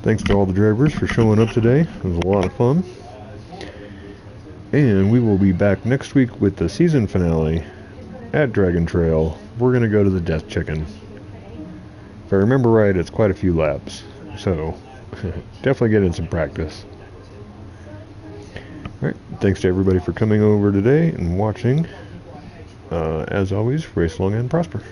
S1: Thanks to all the drivers for showing up today. It was a lot of fun. And we will be back next week with the season finale at Dragon Trail. We're going to go to the Death Chicken. If I remember right, it's quite a few laps. So, definitely get in some practice. Alright, thanks to everybody for coming over today and watching. As always, race long and prosper.